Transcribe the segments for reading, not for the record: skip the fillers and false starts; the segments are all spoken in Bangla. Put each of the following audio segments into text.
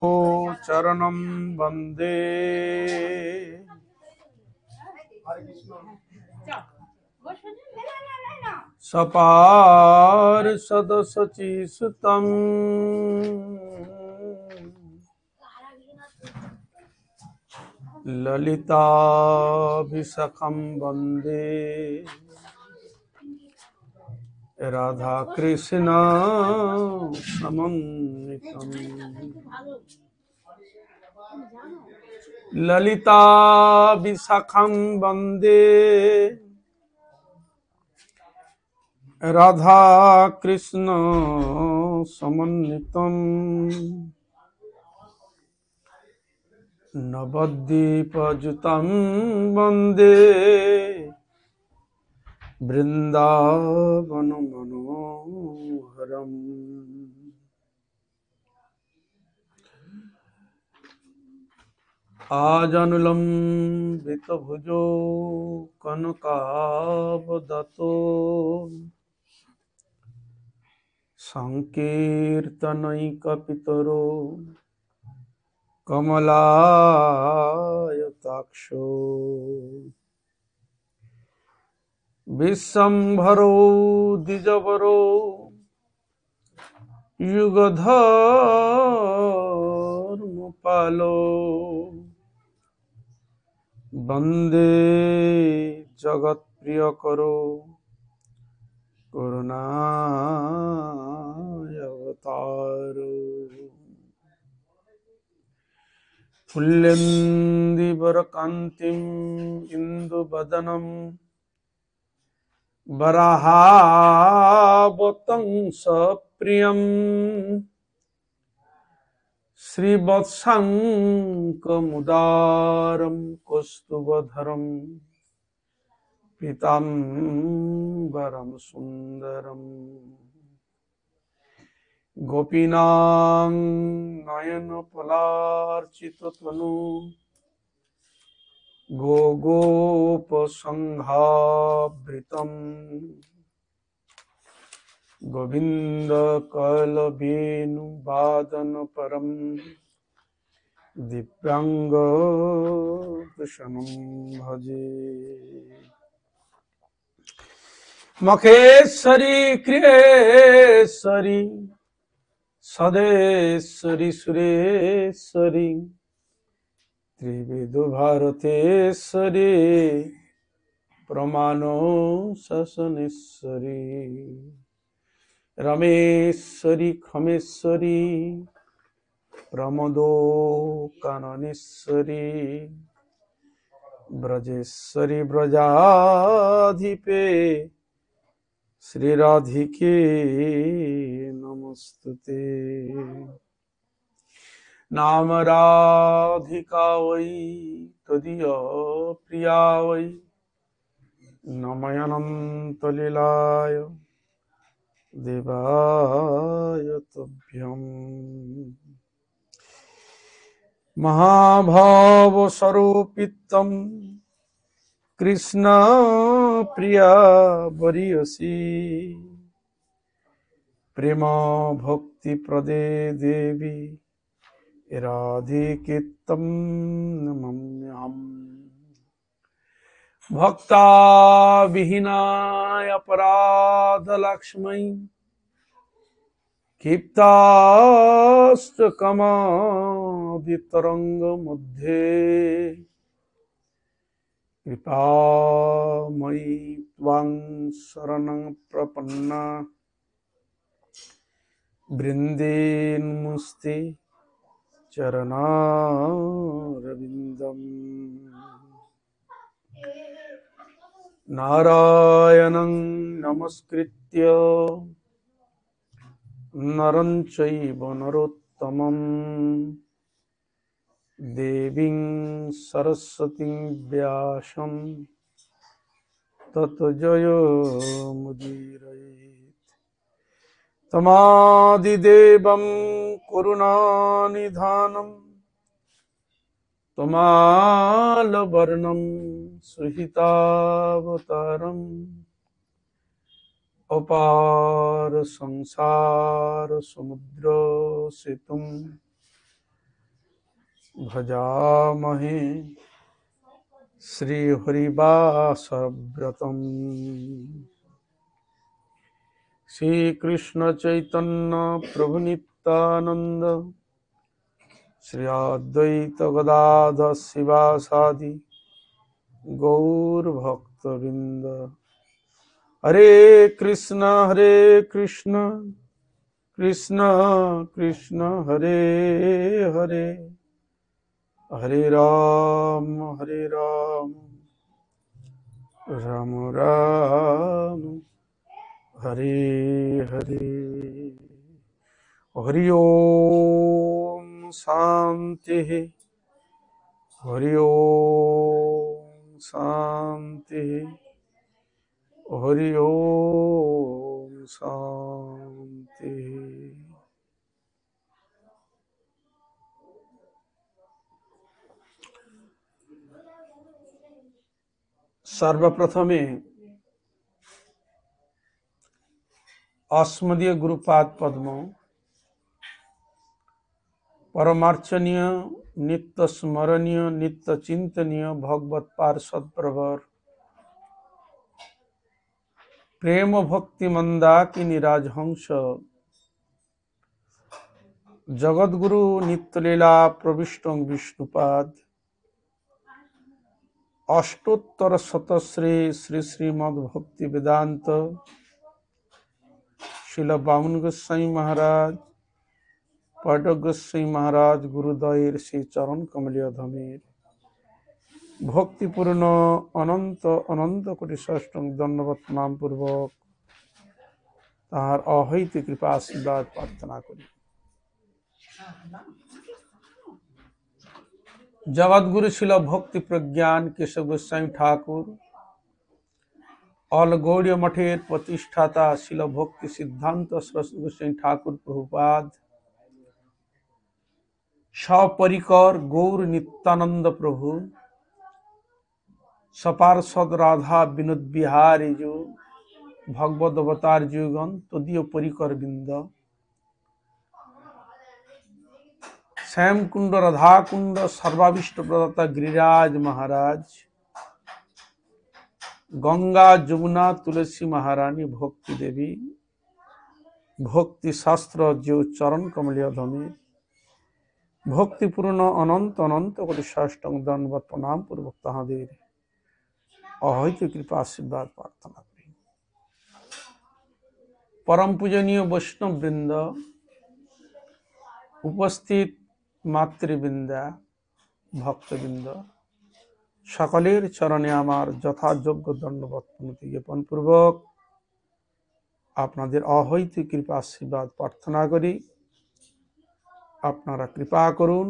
ओ चरणं वन्दे सपार्षदशचीसुतम् ललिताभिषखं वन्दे राधाकृष्ण समन्वितम् ललिताभिषखं वन्दे राधाकृष्ण समन्वितम् नवद्वीपयुतं वन्दे वृन्दावनमनोहरम् आजानुलम्बितभुजो कनकावदतो संकीर्तनैकपितरो कमलायताक्षो विश्वम्भरो द्विजवरो युगधर्मपालो वन्दे जगत्प्रियकरो करुणावतारो फुल्लेन्दीवरकान्तिं इन्दुवदनं वराहावतंसप्रियं श्रीवत्सङ्कमुदारं कौस्तुभधरं पीताम्बरं सुन्दरम् गोपीनां नयनपलार्चिततनु गोगोपसंहावृतं गोविन्दकलवेणुवादनपरं दिव्याङ्गभूषणं भजे मखेश्वरी क्रियेश्वरी सदेश्वरी सुरेश्वरी त्रिवेदो भारतेश्वरी प्रमाणो ससनेश्वरी रमेश्वरी खमेश्वरी प्रमोदो काननेश्वरी ब्रजेश्वरी ब्रजाधिपे श्रीराधिके नमस्तुते नाम राधिका वै तदीय प्रिया वै नमयनंत लीलाय देवाय तुभ्यं महाभाव स्वरूपितं कृष्ण प्रिया वरीयसी प्रेम भक्ति प्रदे देवी राधिकेत्तं नमम्यहम् भक्ता विहीनाय अपराध लक्ष्मी क्षिप्तास्तकमादितरंग मध्ये कृपामयि त्वां शरणं प्रपन्ना वृन्देन्मुस्ते चरणारविन्दम् नारायणं नमस्कृत्य नरं चैव नरोत्तमं देवीं सरस्वतीं व्यासं ततो जयमुदीरयेत् तमादिदेवं करुणानिधानं तमालवर्णं सुहितावतारम् अपार संसार समुद्र सेतुं भजामहे श्रीहरिवासव्रतम् श्रीकृष्ण चैतन्य प्रभु नित्यानंद श्री अद्वैत गदाधर शिवासादि गौर भक्तवृंद। हरे कृष्ण कृष्ण कृष्ण हरे हरे, हरे राम राम राम हरे हरे। हरि ओम शांति, हरि ओम शांति, हरि ओम शांति। सर्वप्रथमे अस्मदीय गुरुपाद पद्म परमार्चनीय नित्य स्मरणीय नित्य चिंतनीय भगवत पार्षद प्रवर प्रेम भक्ति मंदाकिनी राजहंस जगद्गुरु नित्यलीला प्रविष्ट विष्णुपाद अष्टोत्तर शतश्री श्री श्रीमद् भक्ति वेदांत शिल बामन गोस्वामी महाराज पाठक गोस्वामी महाराज गुरुद्वयर श्री चरण कमलीय धमेर भक्तिपूर्ण अनंत अनंत कोटि षष्टम दंडवत नाम पूर्वक ताहार अहैत कृपा आशीर्वाद प्रार्थना करी। जगद्गुरु शिल भक्ति प्रज्ञान केशव गोस्वामी ठाकुर ऑल गौड़ीय मठेर प्रतिष्ठाता शिल भक्ति सिद्धांत सरस्वती गोस्वामी ठाकुर प्रभुपाद सपरिकर गौर नित्यानंद प्रभु सपार्षद राधा विनोद बिहारी जो भगवद अवतार जीवगण तदीय परिकर बिंद श्याम कुंड राधा कुंड सर्वाभिष्ट प्रदाता गिरिराज महाराज गंगा जमुना तुलसी महारानी भक्ति देवी भक्ति शास्त्र जो चरण कमलीय धमे भक्तिपूर्ण अनंत अनंत कोटि षष्टम दंडवत प्रणाम पूर्वक ताहादेर अहैत कृपा आशीर्वाद प्रार्थना करी। परम पूजनीय वैष्णव वृंद उपस्थित मातृवृंदा भक्तवृंद सकलेर चरणे आमार यथायोग्य दंडवत प्रणति ज्ञापन पूर्वक आपनादेर अहैत कृपा आशीर्वाद प्रार्थना करी। आपनारा कृपा करुन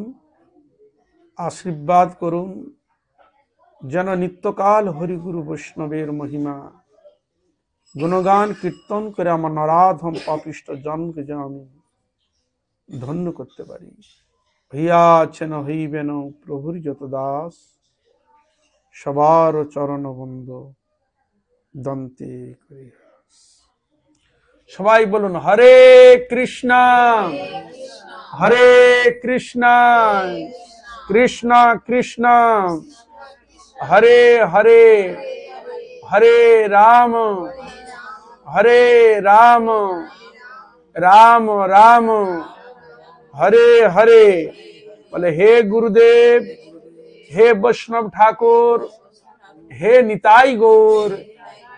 आशीर्वाद करुन যেন নিত্যকাল হরিগুরু বৈষ্ণবের মহিমা গুণগান কীর্তন করে আমার নরাধম পাপিষ্ট জনকে যেন আমি ধন্য করতে পারি। হইয়াছেন হইবেন প্রভুর যত দাস সবার চরণ বন্দ দন্তে করি। সবাই বলুন হরে কৃষ্ণ কৃষ্ণ কৃষ্ণ हरे हरे हरे राम राम राम हरे हरे। बोले हे गुरुदेव, हे वैष्णव ठाकुर, हे निताई गौर,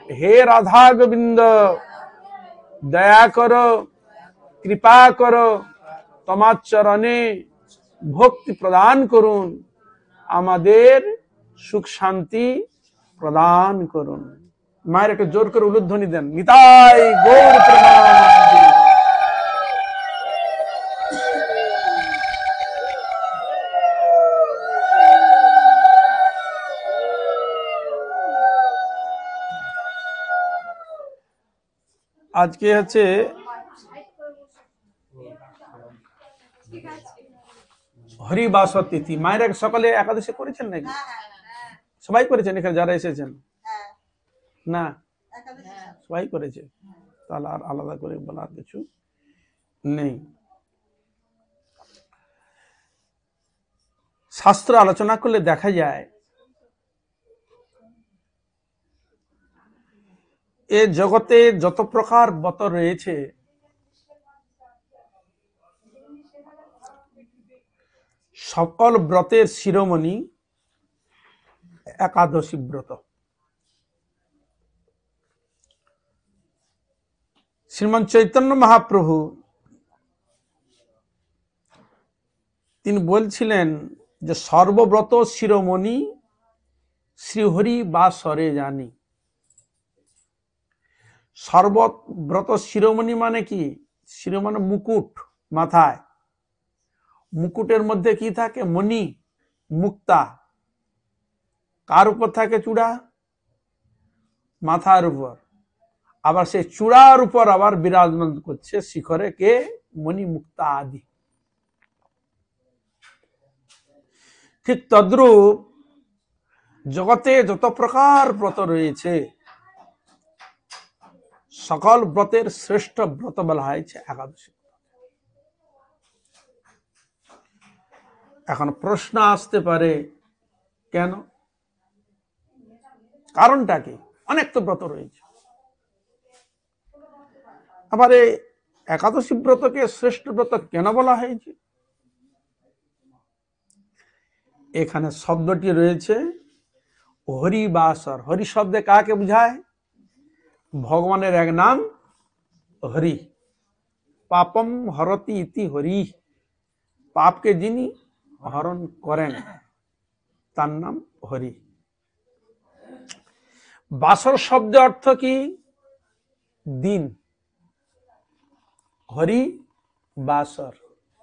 हे राधा गोविंद, दया करो कृपा करो तमार चरणे भक्ति प्रदान करुन आमादेर सुख शांति प्रदान करुन। माয়ের একটা জোর করে উলুধ্বনি দেন নিতাই গৌর প্রেমানন্দে। আজকে হচ্ছে হরিবাসর তিথি। মায়েরা সকালে একাদশী করেছেন নাকি? সবাই করেছেন এখানে যারা এসেছেন? না সবাই করেছে, তাহলে আর আলাদা করে বলার কিছু নেই। শাস্ত্র আলোচনা করলে দেখা যায় এ জগতে যত প্রকার ব্রত রয়েছে সকল ব্রতের শিরোমণি একাদশী ব্রত। শ্রীমান চৈতন্য মহাপ্রভু তিনি বলছিলেন যে সর্বব্রত শিরোমণি শ্রীহরি বা সরে জানি। সর্বব্রত শিরোমণি মানে কি? শিরোমণি মুকুট, মাথায় মুকুটের মধ্যে কি থাকে? মণি, মুক্তা। কার উপর থাকে? চূড়া, মাথার উপর। আবার সেই চূড়ার উপর আবার বিরাজমান করছে শিখরে কে? মণি, মুক্তা আদি। ঠিক তদ্রূপ জগতে যত প্রকার ব্রত রয়েছে সকল ব্রতের শ্রেষ্ঠ ব্রত বলা হয়েছে একাদশী। এখন প্রশ্ন আসতে পারে কেন? কারণটা কি? অনেক তো ব্রত রয়েছে, আবার এই একাদশী ব্রতকে শ্রেষ্ঠ ব্রত কেন বলা হয়েছে? এখানে শব্দটি রয়েছে হরিবাসর। হরি শব্দে কাকে বুঝায়? ভগবানের এক নাম হরি। পাপম হরতি ইতি হরি। পাপকে যিনি হরণ করেন তার নাম হরি। বাসর শব্দের অর্থ কি? দিন। হরি বাসর,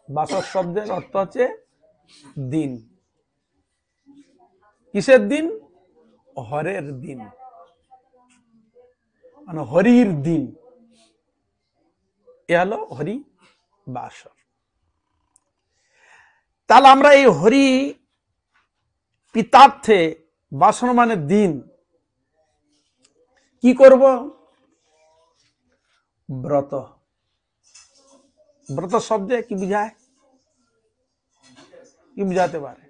বাসর শব্দের অর্থ হচ্ছে দিন। কিসের দিন? হরের দিন, মানে হরির দিন। এ হলো হরি বাসর। তাহলে আমরা এই হরি পিতার্থে, বাসর মানে দিন, কি করব? ব্রত। ব্রত শব্দে কি বুঝায়? কি বুঝাতে পারে?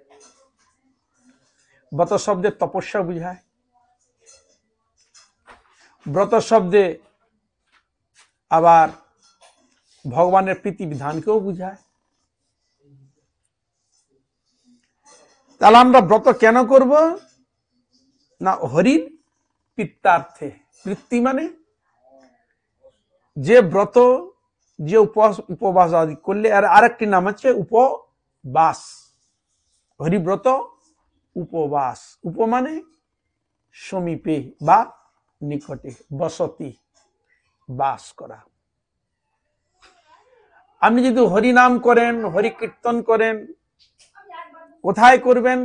ব্রত শব্দে তপস্যা বুঝায়। ব্রত শব্দে আবার ভগবানের প্রীতি বিধানকেও বুঝায়। তাহলে আমরা ব্রত কেন করব? না হরির পিত্তার্থে। প্রীতি মানে যে ব্রত, যে উপবাস আদি করলে, আর আরেকটি নাম হচ্ছে উপবাস। হরিব্রত উপবাস। উপ মানে সমীপে বা নিকটে, বসতি, বাস করা। আপনি যদি হরি নাম করেন, হরি কীর্তন করেন, কোথায় করবেন?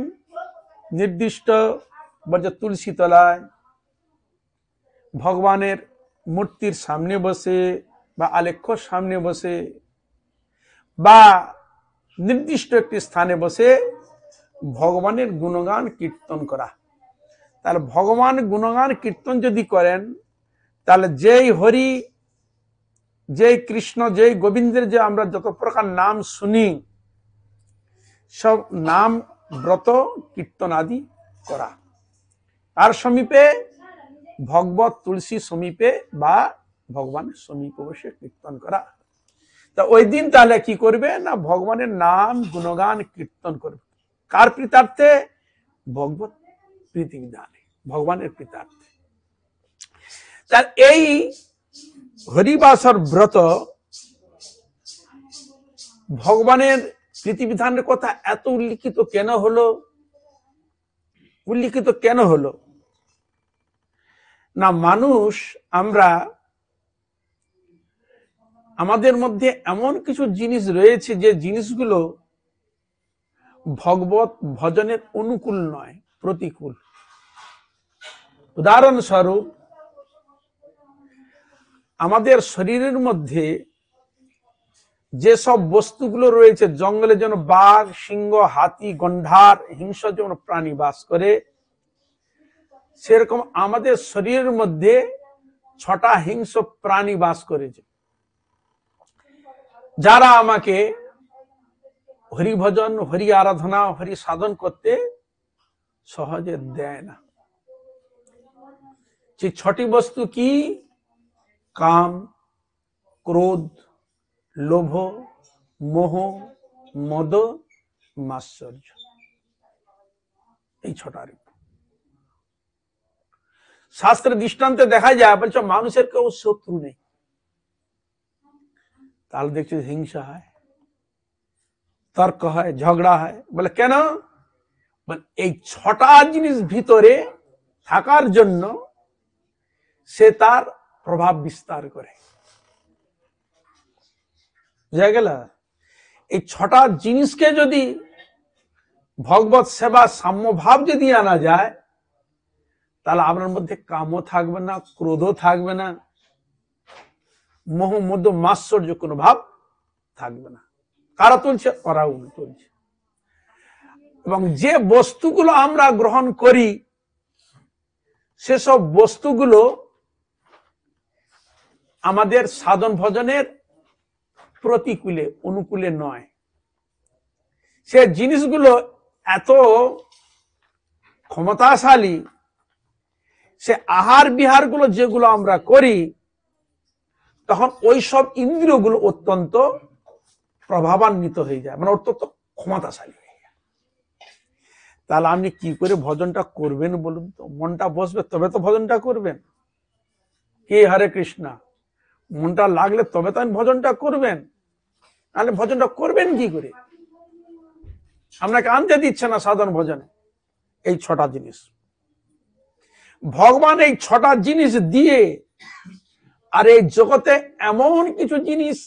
নির্দিষ্ট তুলসী তলায়, ভগবানের মূর্তির সামনে বসে বা আলেখ্যর সামনে বসে বা নির্দিষ্ট একটি স্থানে বসে ভগবানের গুণগান কীর্তন করা। তাহলে ভগবান গুণগান কীর্তন যদি করেন, তাহলে যেই হরি, যেই কৃষ্ণ, যেই গোবিন্দের যে আমরা যত প্রকার নাম শুনি, সব নাম ব্রত কীর্তন আদি করা। আর সমীপে ভগবত তুলসী সমীপে বা ভগবানের সমীপে বসে কীর্তন করা। তা ওই দিন তাহলে কি করবে? না ভগবানের নাম গুণগান কীর্তন করবে। কার প্রীতার্থে? ভগবত প্রীতি বিধানে, ভগবানের প্রীতার্থে। তার এই হরিবাসর ব্রত ভগবানের প্রীতিবিধানের কথা এত উল্লিখিত কেন হলো? উল্লিখিত কেন হলো? না মানুষ, আমরা, আমাদের মধ্যে এমন কিছু জিনিস রয়েছে যে জিনিসগুলো ভগবত ভজনের অনুকূল নয়, প্রতিকূল। উদাহরণস্বরূপ, আমাদের শরীরের মধ্যে যেসব বস্তুগুলো রয়েছে, জঙ্গলে যেন বাঘ, সিংহ, হাতি, গন্ডার, হিংস্র যেমন প্রাণী বাস করে, সেরকম আমাদের শরীরের মধ্যে 6টা হিংস্র প্রাণী বাস করেছে, যারা আমাকে হরি ভজন, হরি আরাধনা, হরি সাধন করতে সহজে দেয় না। যে 6টি বস্তু কি? কাম, ক্রোধ, লোভ, মোহ, মদ, মাৎসর্য। এই 6টার শাস্ত্রের দৃষ্টান্তে দেখা যায়, বলছো মানুষের কেউ শত্রু নেই, তাহলে দেখছো হিংসা হয়, তর্ক হয়, ঝগড়া হয়। বলে কেন? এই 6টা জিনিস ভিতরে থাকার জন্য সে তার প্রভাব বিস্তার করে। বুঝা গেল? এই 6টা জিনিসকে যদি ভগবত সেবা সাম্য ভাব যদি আনা যায়, তাহলে আপনার মধ্যে কামও থাকবে না, ক্রোধও থাকবে না, মোহ মদ মাৎসর্য কোনো ভাব থাকবে না। কারা তুলছে? ওরাও তুলছে। এবং যে বস্তুগুলো আমরা গ্রহণ করি, সেসব বস্তুগুলো আমাদের সাধন ভজনের প্রতিকূলে, অনুকূলে নয়। সে জিনিসগুলো এত ক্ষমতাশালী, সে আহার বিহার গুলো যেগুলো আমরা করি, তখন ওই সব ইন্দ্রিয়গুলো অত্যন্ত প্রভাবান্বিত হয়ে যায়, মানে অত্যন্ত ক্ষমতাশালী হয়ে যায়। তাহলে আপনি কি করে ভজনটা করবেন বলুন তো? মনটা বসবে তবে তো ভজনটা করবেন। কে হরে কৃষ্ণ, মনটা লাগলে তবে তো ভজনটা করবেন, তাহলে ভজনটা করবেন কি করে? আপনাকে আনতে দিচ্ছে না সাধন ভজনে এই 6টা জিনিস। ভগবান এই 6টা জিনিস দিয়ে, আর এই জগতে এমন কিছু জিনিস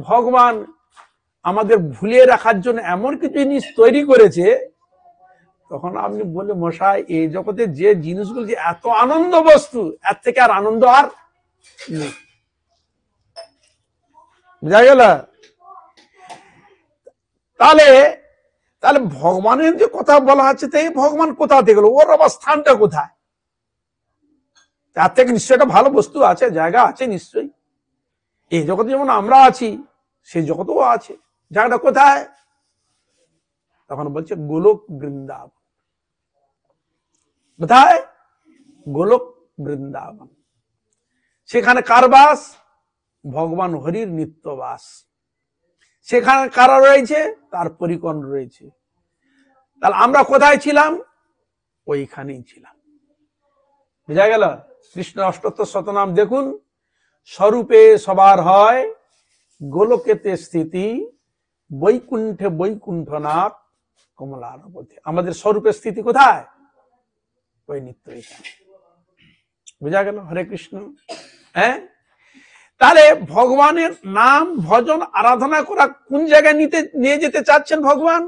ভগবান আমাদের ভুলিয়ে রাখার জন্য এমন কিছু জিনিস তৈরি করেছে, তখন আপনি বলে মশাই এই জগতে যে জিনিসগুলো যে এত আনন্দ বস্তু, এর থেকে আর আনন্দ আর নেই। বুঝা গেল? তাহলে তাহলে ভগবানের যে কথা বলা হচ্ছে, তাই ভগবান কোথা থেকে গেল? ওর আবার স্থানটা কোথায়? তার থেকে নিশ্চয়ই একটা ভালো বস্তু আছে, জায়গা আছে নিশ্চয়ই। এই জগতে যেমন আমরা আছি, সেই জগতেও আছে। জায়গাটা কোথায়? তখন বলছে গোলক বৃন্দাবন। কোথায়? গোলক বৃন্দাবন। সেখানে কার বাস? ভগবান হরির নিত্যবাস। সেখানে কারা রয়েছে? তার পরিকর রয়েছে। তাহলে আমরা কোথায় ছিলাম? ওইখানেই ছিলাম। বুঝা গেল? কৃষ্ণ অষ্টোত্তর শতনাম দেখুন। স্বরূপে সবার হয় গোলকেতে স্থিতি, বৈকুণ্ঠে বৈকুণ্ঠনাথ কমলার বলতে। আমাদের স্বরূপের স্থিতি কোথায়? ওই নিত্য এখানে। বুঝা গেল? হরে কৃষ্ণ। হ্যাঁ, তাহলে ভগবানের নাম ভজন আরাধনা করা কোন জায়গায় নিয়ে যেতে চাচ্ছেন ভগবান?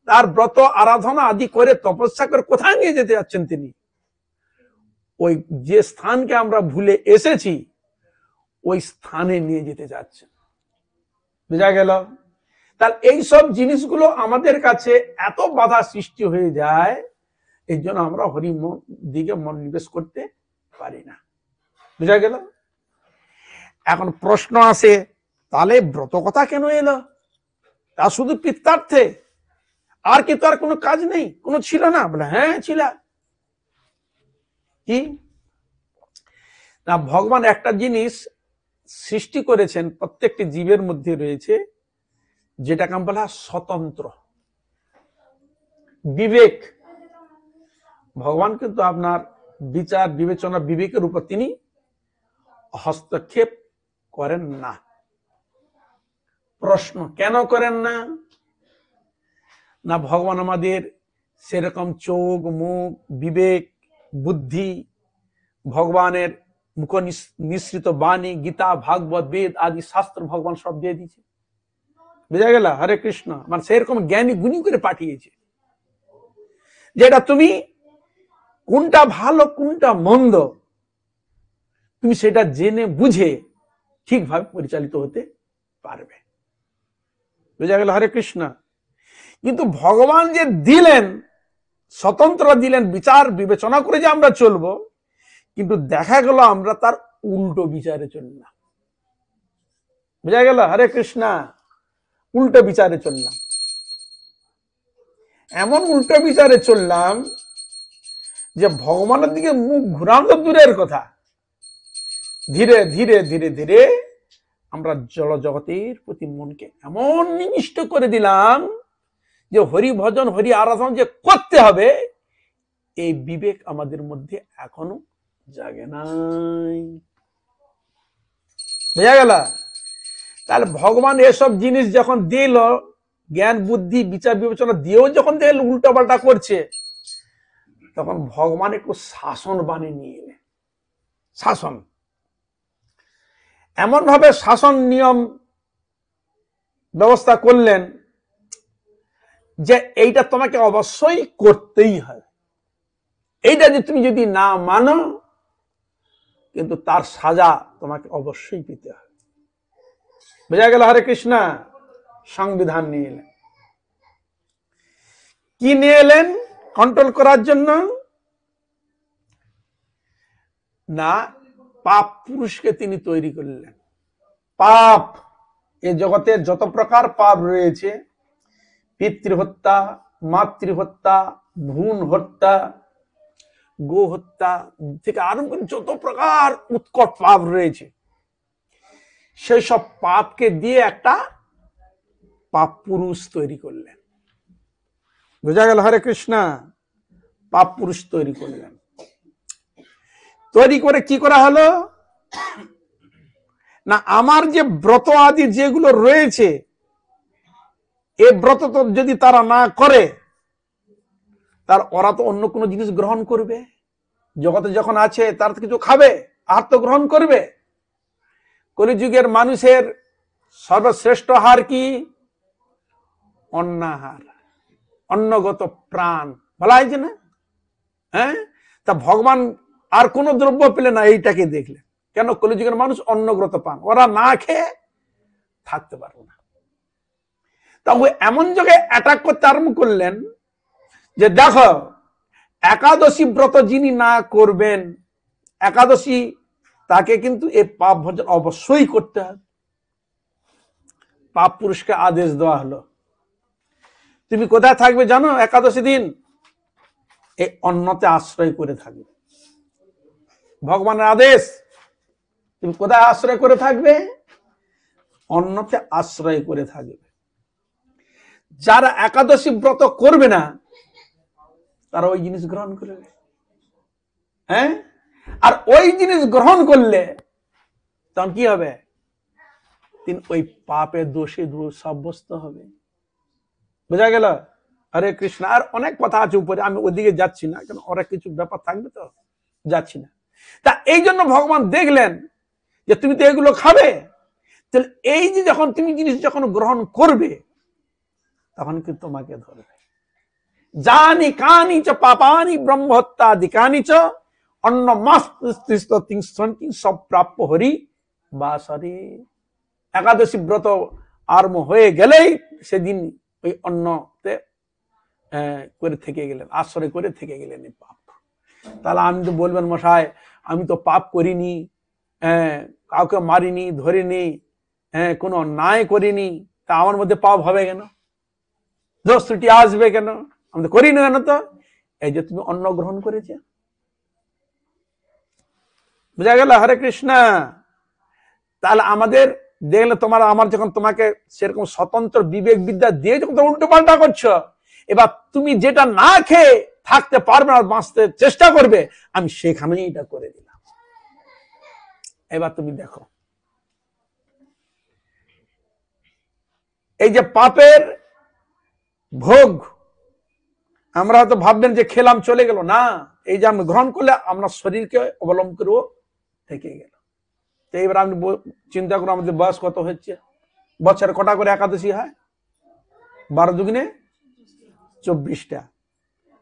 তার ব্রত আরাধনা আদি করে তপস্যা করে কোথায় নিয়ে যেতে যাচ্ছেন তিনি? ওই যে স্থানকে আমরা ভুলে এসেছি, ওই স্থানে নিয়ে যেতে যাচ্ছেন। বুঝা গেল? তাহলে এইসব জিনিসগুলো আমাদের কাছে এত বাধা সৃষ্টি হয়ে যায়, এই জন্য আমরা হরি দিকে মনোনিবেশ করতে পারি না। বুঝা গেল? এখন প্রশ্ন আসে, তাহলে ব্রত কথা কেন এলো? তা শুধু পিত্তার্থে, আর কি তার কোনো কাজ নেই, কোনো ছিল না? বলে হ্যাঁ ছিল। কি না, ভগবান একটা জিনিস সৃষ্টি করেছেন, প্রত্যেকটি জীবের মধ্যে রয়েছে, যেটাকে আমরা বলা স্বতন্ত্র বিবেক। ভগবান কিন্তু আপনার বিচার বিবেচনা বিবেকের উপর তিনি হস্তক্ষেপ করেন না। প্রশ্ন, কেন করেন না? না, ভগবান আমাদের সেরকম চোখ, মুখ, বিবেক, বুদ্ধি, ভগবানের মুখ নিঃসৃত বাণী, গীতা, ভাগবত, বেদ আদি শাস্ত্র ভগবান সব দিয়ে দিয়েছে। বুঝা গেল? হরে কৃষ্ণ। মানে সেরকম জ্ঞানী গুণী করে পাঠিয়েছে, যেটা তুমি কোনটা ভালো কোনটা মন্দ, তুমি সেটা জেনে বুঝে ঠিকভাবে পরিচালিত হতে পারবে। বুঝা গেল? হরে কৃষ্ণ। কিন্তু ভগবান যে দিলেন, স্বতন্ত্র দিলেন, বিচার বিবেচনা করে যে আমরা চলবো, কিন্তু দেখা গেল আমরা তার উল্টো বিচারে চললাম। বুঝা গেল? হরে কৃষ্ণ। উল্টো বিচারে চললাম। এমন উল্টো বিচারে চললাম যে ভগবানের দিকে মুখ ঘুরানো দূরের কথা, ধীরে ধীরে ধীরে ধীরে আমরা জড় জগতের প্রতি মনকে এমন নিবিষ্ট করে দিলাম যে হরি ভজন হরি আরাধনা যে করতে হবে এই বিবেক আমাদের মধ্যে এখনো জাগে নাই। বোঝা গেল? তাহলে ভগবান এসব জিনিস যখন দিল, জ্ঞান বুদ্ধি বিচার বিবেচনা দিয়েও যখন দেখল উল্টো পাল্টা করছে, তখন ভগবান একটু শাসন বানিয়ে নিয়ে এলেন। শাসন এমন ভাবে শাসন নিয়ম ব্যবস্থা করলেন যে এইটা তোমাকে অবশ্যই করতেই হবে, এইটা যে তুমি যদি না মানো কিন্তু তার সাজা তোমাকে অবশ্যই পেতে হবে। বোঝা গেল? হরে কৃষ্ণ। সংবিধান নিয়ে এলেন। কি নিয়ে এলেন কন্ট্রোল করার জন্য? না, পাপ পুরুষকে তিনি তৈরি করলেন। পাপ, এই জগতে যত প্রকার পাপ রয়েছে, পিতৃহত্যা, মাতৃহত্যা, ভ্রূণ হত্যা, গো হত্যা থেকে আরম্ভ করে যত প্রকার উৎকট পাপ রয়েছে, সেই সব পাপকে দিয়ে একটা পাপ পুরুষ তৈরি করলেন। বোঝা গেল? হরে কৃষ্ণ। পাপ পুরুষ তৈরি করলেন। তৈরি করে কি করা হলো না, আমার যে ব্রত আদি যেগুলো রয়েছে, এই ব্রত তো যদি তারা না করে, তার ওরা তো অন্য কোনো জিনিস গ্রহণ করবে। জগতে যখন আছে তার তো কিছু খাবে, আহার তো গ্রহণ করবে। কলিযুগের মানুষের সর্বশ্রেষ্ঠ আহার কি? অন্নাহার, অন্নগত প্রাণ বলা হয়েছে না? হ্যাঁ, তা ভগবান আর কোন দ্রব্য পেলে না, এইটাকে দেখলেন। কেন? কলিযুগের মানুষ অন্নগত প্রাণ, ওরা না খেয়ে থাকতে পারবে না। তবে এমন জায়গায় অ্যাটাক করতে আরম্ভ করলেন যে দেখো, একাদশী ব্রত যিনি না করবেন, একাদশী তাকে কিন্তু এই পাপ ভোজন অবশ্যই করতে হবে। পাপ পুরুষকে আদেশ দেওয়া হলো, তুমি কোথায় থাকবে জানো? একাদশী দিন এই অন্নতে আশ্রয় করে থাকবে। ভগবানের আদেশ, তুমি কোথায় আশ্রয় করে থাকবে? অন্নতে আশ্রয় করে থাকবে। যারা একাদশী ব্রত করবে না তারা ওই জিনিস গ্রহণ করবে। হ্যাঁ, আর ওই জিনিস গ্রহণ করলে তখন কি হবে? তিনি ওই পাপে দোষী সাব্যস্ত হবে। বোঝা গেল? হরে কৃষ্ণ। আর অনেক কথা আছে উপরে, আমি ওদিকে যাচ্ছি না, কারণ ওরা কিছু ব্যাপার থাকবে তো, যাচ্ছি না। তা এই জন্য ভগবান দেখলেন যে তুমি তো এগুলো খাবে, তাহলে এই যে যখন তুমি জিনিস যখন গ্রহণ করবে তখন কিন্তু তোমাকে ধরবে। জানি কানি চ পাপানি ব্রহ্মহত্যাদিকানি চ অন্ন মাস্তি সব প্রাপ্য হরি বাসরে। একাদশী ব্রত আরম্ভ হয়ে গেলেই সেদিন ওই অন্নতে করে থেকে গেলেন, আশ্রয় করে থেকে গেলেন এই পাপ। তাহলে আমি তো বলবেন, মশাই আমি তো পাপ করিনি, কাউকে মারিনি, ধরিনি, কোনো অন্যায় করিনি, তা আমার মধ্যে পাপ হবে কেন? দোষ ত্রুটি আসবে কেন? আমি তো করি না কেন? তো এই যে তুমি অন্ন গ্রহণ করেছে। বুঝা গেল? হরে কৃষ্ণ। তাহলে আমাদের দেখলে তোমার আমার যখন তোমাকে সেরকম স্বতন্ত্র বিবেক বিদ্যা দিয়ে যখন উল্টো পাল্টা করছো, এবার তুমি যেটা না খেয়ে থাকতে পারবে না, বাঁচতে চেষ্টা করবে, আমি সেখানেই এটা করে দিলাম। এবার তুমি দেখো, এই যে পাপের ভোগ, আমরা হয়তো ভাববেন যে খেলাম চলে গেল, না, এই যে আমি গ্রহণ করলে আমরা শরীরকে অবলম্বন করেও থেকে গেল। তো এবার আপনি চিন্তা করুন, আমাদের বয়স কত হচ্ছে? বছরে কটা করে একাদশী হয়? 12 দুগুণে 24টা।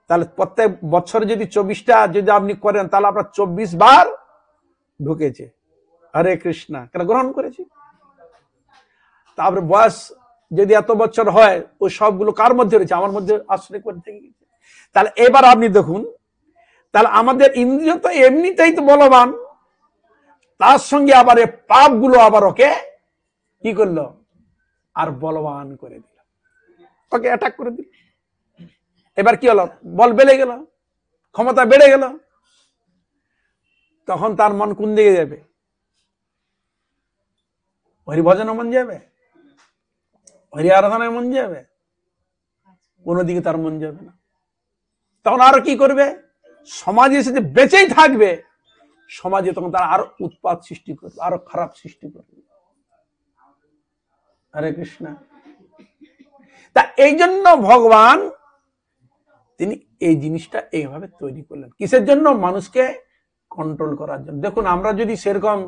তাহলে প্রত্যেক বছরে যদি 24টা যদি আপনি করেন, তাহলে আপনার 24 বার ঢুকেছে। হরে কৃষ্ণ। কেন? গ্রহণ করেছি। তারপরে বয়স যদি এত বছর হয়, ওই সবগুলো কার মধ্যে রয়েছে? আমার মধ্যে আশ্রয় করে থেকে গেছে। তাহলে এবার আপনি দেখুন, তাহলে আমাদের ইন্দ্রিয় তো এমনিতেই তো বলবান, তার সঙ্গে আবার এই পাপগুলো আবার ওকে কি করলো? আর বলবান করে দিল, ওকে অ্যাটাক করে দিল। এবার কি হলো, বল বেড়ে গেল, ক্ষমতা বেড়ে গেল, তখন তার মন কোন দিকে যাবে? হরিভজনে মন যাবে, হরি আরাধনায় মন যাবে? কোনো দিকে তার মন যাবে না। তখন আরো কি করবে? সমাজে এসে যে বেঁচেই থাকবে, সমাজে তখন তারা আরো উৎপাত সৃষ্টি করবে, আরো খারাপ সৃষ্টি করবে। হরে কৃষ্ণ। তা এই জন্য ভগবান তিনি এই জিনিসটা এইভাবে তৈরি করলেন। কিসের জন্য? মানুষকে কন্ট্রোল করার জন্য। দেখুন, আমরা যদি সেরকম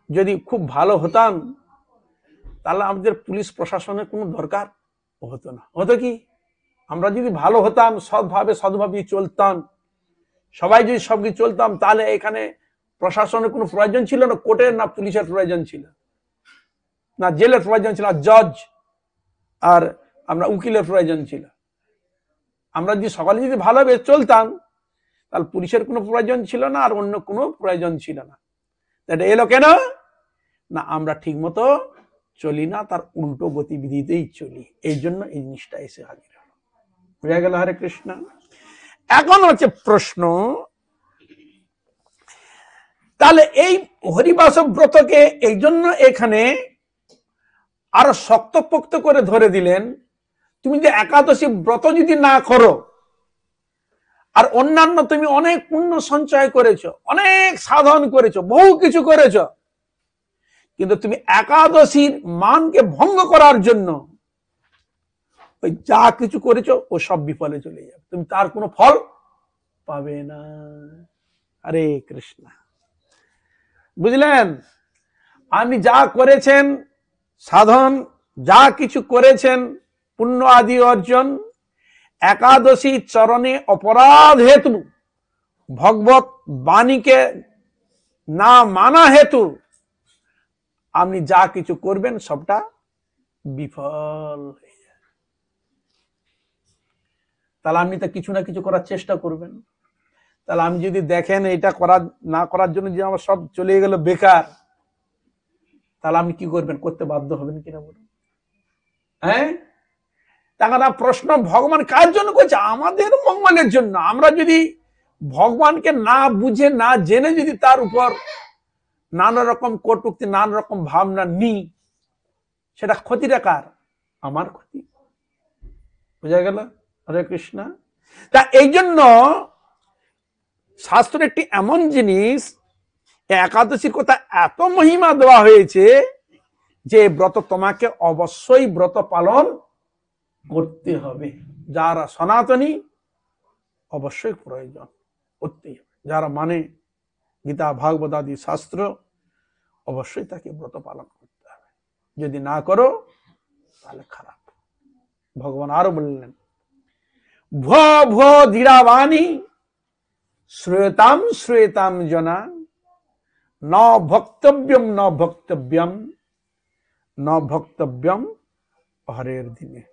যদি খুব ভালো হতাম, তাহলে আমাদের পুলিশ প্রশাসনের কোনো দরকার হতো না। হতো কি? আমরা যদি ভালো হতাম, সৎভাবে চলতাম, সবাই যদি সবকিছু চলতাম, তাহলে এখানে প্রশাসনের কোনো প্রয়োজন ছিল না, কোর্টের না পুলিশের প্রয়োজন ছিল না, জেলের প্রয়োজন ছিল, জজ আর আমরা উকিলের প্রয়োজন ছিল। আমরা যদি সকালে যদি ভালোভাবে চলতাম, তাহলে পুলিশের কোনো প্রয়োজন ছিল না, আর অন্য কোনো প্রয়োজন ছিল না। এটা এলো কেন? না, আমরা ঠিক মতো চলি না, তার উল্টো গতিবিধিতেই চলি। এই জন্য এই জিনিসটা এসে হাজির হলো। বুঝা গেল? হরে কৃষ্ণ। এখন হচ্ছে প্রশ্ন, তাহলে এই হরিবাসব ব্রতকে এই জন্য এখানে আরো শক্তপোক্ত করে ধরে দিলেন। তুমি যে একাদশী ব্রত যদি না করো, আর অন্যান্য তুমি অনেক পুণ্য সঞ্চয় করেছো, অনেক সাধন করেছো, বহু কিছু করেছো, কিন্তু তুমি একাদশীর মানকে ভঙ্গ করার জন্য ওই যা কিছু করেছো ও সব বিফলে চলে যাবে, তুমি তার কোনো ফল পাবে না। হরে কৃষ্ণ। বুঝলেন? আপনি যা করেছেন সাধন, যা কিছু করেছেন পুণ্য আদি অর্জন, একাদশী চরণে অপরাধ হেতু, ভগবত বাণীকে না মানা হেতু আপনি যা কিছু করবেন সবটা বিফল হয়ে যাবে। তাহলে আপনি তো কিছু না কিছু করার চেষ্টা করবেন। তাহলে আমি যদি দেখেন এটা না করার জন্য যে আমার সব চলে গেল বেকার, তাহলে আপনি কি করবেন? করতে বাধ্য হবেন কিনা বলুন? হ্যাঁ, তাহলে প্রশ্ন, ভগবান কার জন্য করছে? আমাদের মঙ্গলের জন্য। আমরা যদি ভগবানকে না বুঝে না জেনে যদি তার উপর নানা রকম কটূক্তি, নানা রকম ভাবনা নিই, সেটা ক্ষতিটা কার? আমার ক্ষতি। বুঝা গেল? হরে কৃষ্ণ। তা এই জন্য শাস্ত্র একটি এমন জিনিস, একাদশীর কথা এত মহিমা দেওয়া হয়েছে যে ব্রত তোমাকে অবশ্যই ব্রত পালন করতে হবে। যারা সনাতনী অবশ্যই প্রয়োজন করতেই হবে। যারা মানে গীতা ভাগবত আদি শাস্ত্র, অবশ্যই তাকে ব্রত পালন করতে হবে। যদি না করো তাহলে খারাপ। ভগবান আরো বললেন, ভো ধীরাবাণী শ্রুয়তাম শ্রুয়তাম জনা ন ভক্তব্যম ন ভক্তব্যম ন ভক্তব্যম হরের দিনে।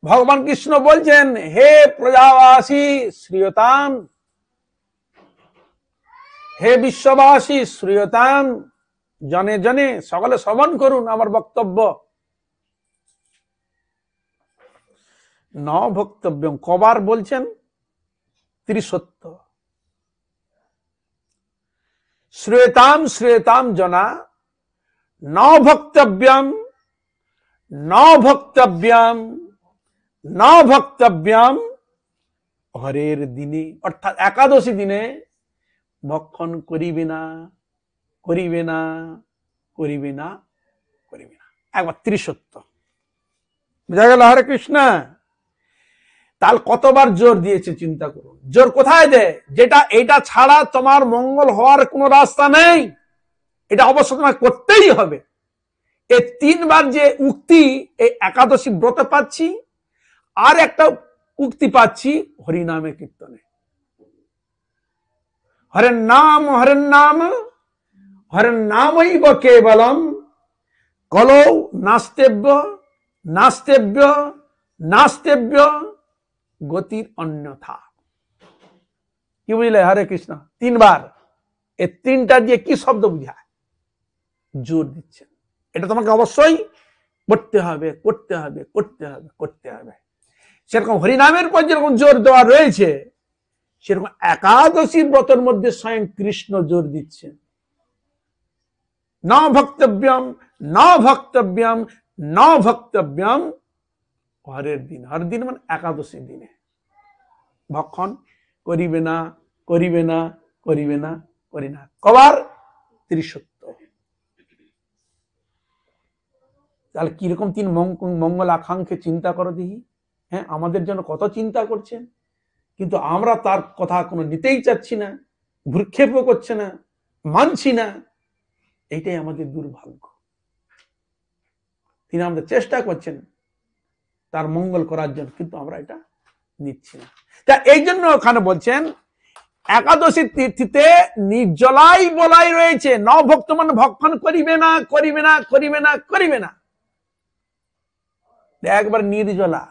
ভগবান কৃষ্ণ বলছেন, হে প্রজাবাসী শ্রীয়তাম, হে বিশ্ববাসী শ্রীয়তাম, জনে জনে সকলে শ্রবণ করুন আমার বক্তব্য। ন ভক্তব্যম কবার বলছেন? ত্রিসত্য। শ্রীয়তাম শ্রীয়তাম জনা ন ভক্তব্যম ন ভক্তব্যম ন ভক্তব্যম হরের দিনে। অর্থাৎ একাদশী দিনে ভক্ষণ করিবে না, করিবে না, করিবে না, করিবে না। একবার ত্রিসত্য। বুঝা গেল? হরে কৃষ্ণ। তাহলে কতবার জোর দিয়েছে চিন্তা করুন। জোর কোথায় দেয়? যেটা এইটা ছাড়া তোমার মঙ্গল হওয়ার কোনো রাস্তা নেই, এটা অবশ্য তোমাকে করতেই হবে। এই তিনবার যে উক্তি এই একাদশী ব্রত পাচ্ছি, আর একটা উক্তি পাচ্ছি হরিনামে কীর্তনে। হরের নাম হরের নাম হরের নামৈব কেবলম কলৌ নাস্তেব্য নাস্তেব্য নাস্তেব্য গতির অন্যথা। কি বুঝলে? হরে কৃষ্ণ। তিনবার এই তিনটা দিয়ে কি শব্দ বুঝায়? জোর দিচ্ছেন। এটা তোমাকে অবশ্যই করতে হবে করতে হবে করতে হবে করতে হবে। সেরকম হরিনামের পর যেরকম জোর দেওয়া রয়েছে, সেরকম একাদশী ব্রতের মধ্যে স্বয়ং কৃষ্ণ জোর দিচ্ছেন, ন ভক্তব্যম ন ভক্তব্যম ন ভক্তব্যম হরের দিন। হরের দিন মানে একাদশী দিনে ভক্ষণ করিবে না করিবে না করিবে না করি না। কবার? 30। তাহলে কিরকম তিন মঙ্গল আকাঙ্ক্ষে চিন্তা করো দেখি। হ্যাঁ, আমাদের জন্য কত চিন্তা করছেন, কিন্তু আমরা তার কথা কোনো নিতেই চাচ্ছি না, ভ্রুক্ষেপও করছে না, মানছি না। এইটাই আমাদের দুর্ভাগ্য। তিনি আমাদের চেষ্টা করছেন তার মঙ্গল করার জন্য, কিন্তু আমরা এটা নিচ্ছি না। তা এই জন্য ওখানে বলছেন একাদশী তিথিতে নির্জলাই বলাই রয়েছে, ন ভক্ত মানে ভক্ষণ করিবে না করিবে না করিবে না করিবে না, একবার নির্জলা।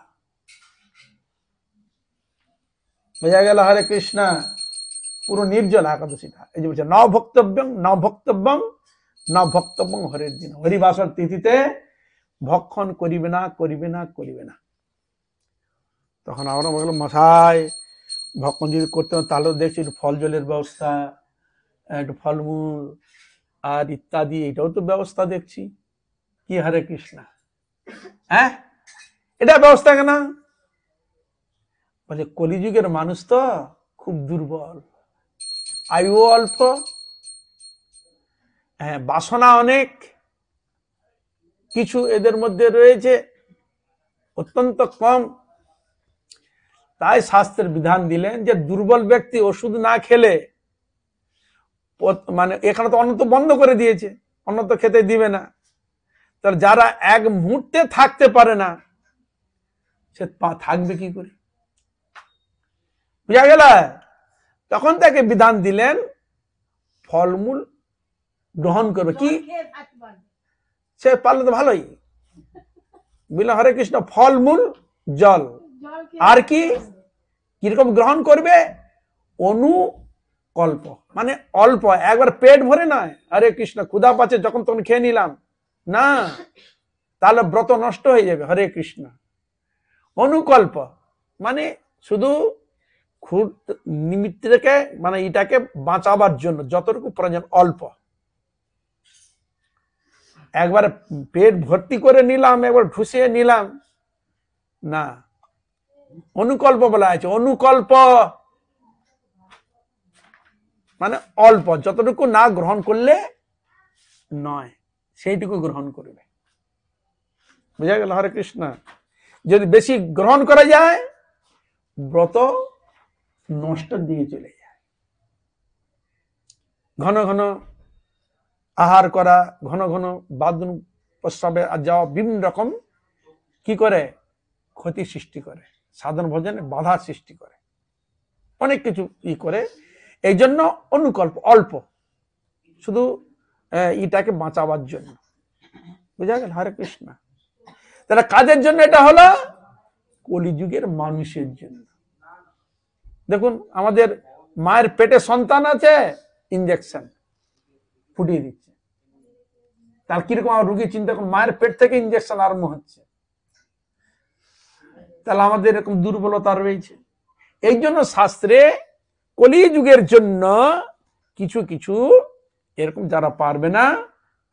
বোঝা গেল? হরে কৃষ্ণ, পুরো নির্জলা একাদশীটা। এই যে বলছে ন ভক্তব্যং ন ভক্তব্যং ন ভক্তব্যং হরের দিন। হরিবাসর তিথিতে ভক্ষণ করিবে না করিবে না করিবে না। তখন আমরা বললাম মশাই ভক্ষণ যদি করতে হয় তাহলে দেখছি একটু ফল জলের ব্যবস্থা, একটু ফলমূল আর ইত্যাদি, এটাও তো ব্যবস্থা দেখছি। কি হরে কৃষ্ণ, হ্যাঁ এটা ব্যবস্থা কেন? বলে কলিযুগের মানুষ তো খুব দুর্বল, আয়ু অল্প, হ্যাঁ বাসনা অনেক, কিছু এদের মধ্যে রয়েছে অত্যন্ত কম। তাই শাস্ত্রের বিধান দিলেন যে দুর্বল ব্যক্তি ওষুধ না খেলে, মানে এখানে তো অন্ন তো বন্ধ করে দিয়েছে, অন্ন তো খেতে দিবে না। তাহলে যারা এক মুহূর্তে থাকতে পারে না সে থাকবে কি করে? বুঝা গেল? তখন তাকে বিধান দিলেন ফলমূল গ্রহণ করবে। কি সে পারলে তো ভালোই, বুঝলেন? হরে কৃষ্ণ, ফলমূল জল, আর কি কিরকম গ্রহণ করবে? অনুকল্প, মানে অল্প, একবার পেট ভরে নয়। হরে কৃষ্ণ, ক্ষুধা পাচ্ছে যখন তখন খেয়ে নিলাম না, তাহলে ব্রত নষ্ট হয়ে যাবে। হরে কৃষ্ণ, অনুকল্প মানে শুধু নিমিত্তকে, মানে এটাকে বাঁচাবার জন্য যতটুকু প্রয়োজন অল্প। একবার পেট ভর্তি করে নিলাম, একবার ঠুসিয়ে নিলাম না, অনুকল্প বলা আছে। অনুকল্প মানে অল্প, যতটুকু না গ্রহণ করলে নয় সেইটুকু গ্রহণ করবে। বুঝা গেল? হরে কৃষ্ণ, যদি বেশি গ্রহণ করা যায় ব্রত নষ্ট দিয়ে চলে যায়। ঘন ঘন আহার করা, ঘন ঘন বাথরুম প্রস্রাবে যাওয়া বিভিন্ন রকম কি করে? ক্ষতি সৃষ্টি করে, সাধন ভজনে বাধা সৃষ্টি করে, অনেক কিছু ই করে। এই জন্য অনুকল্প, অল্প, শুধু এটাকে বাঁচাবার জন্য। বুঝা গেল? হরে কৃষ্ণ। তাহলে কাজের জন্য এটা হলো কলিযুগের মানুষের জন্য। দেখুন আমাদের মায়ের পেটে সন্তান আছে, ইঞ্জেকশন ফুটিয়ে দিচ্ছে, তার কিরকম রোগী চিন্তা করুন, মায়ের পেট থেকে ইঞ্জেকশন আরম্ভ হচ্ছে। তাহলে আমাদের এরকম দুর্বলতা রয়েছে। এই জন্য শাস্ত্রে কলিযুগের জন্য কিছু কিছু এরকম যারা পারবে না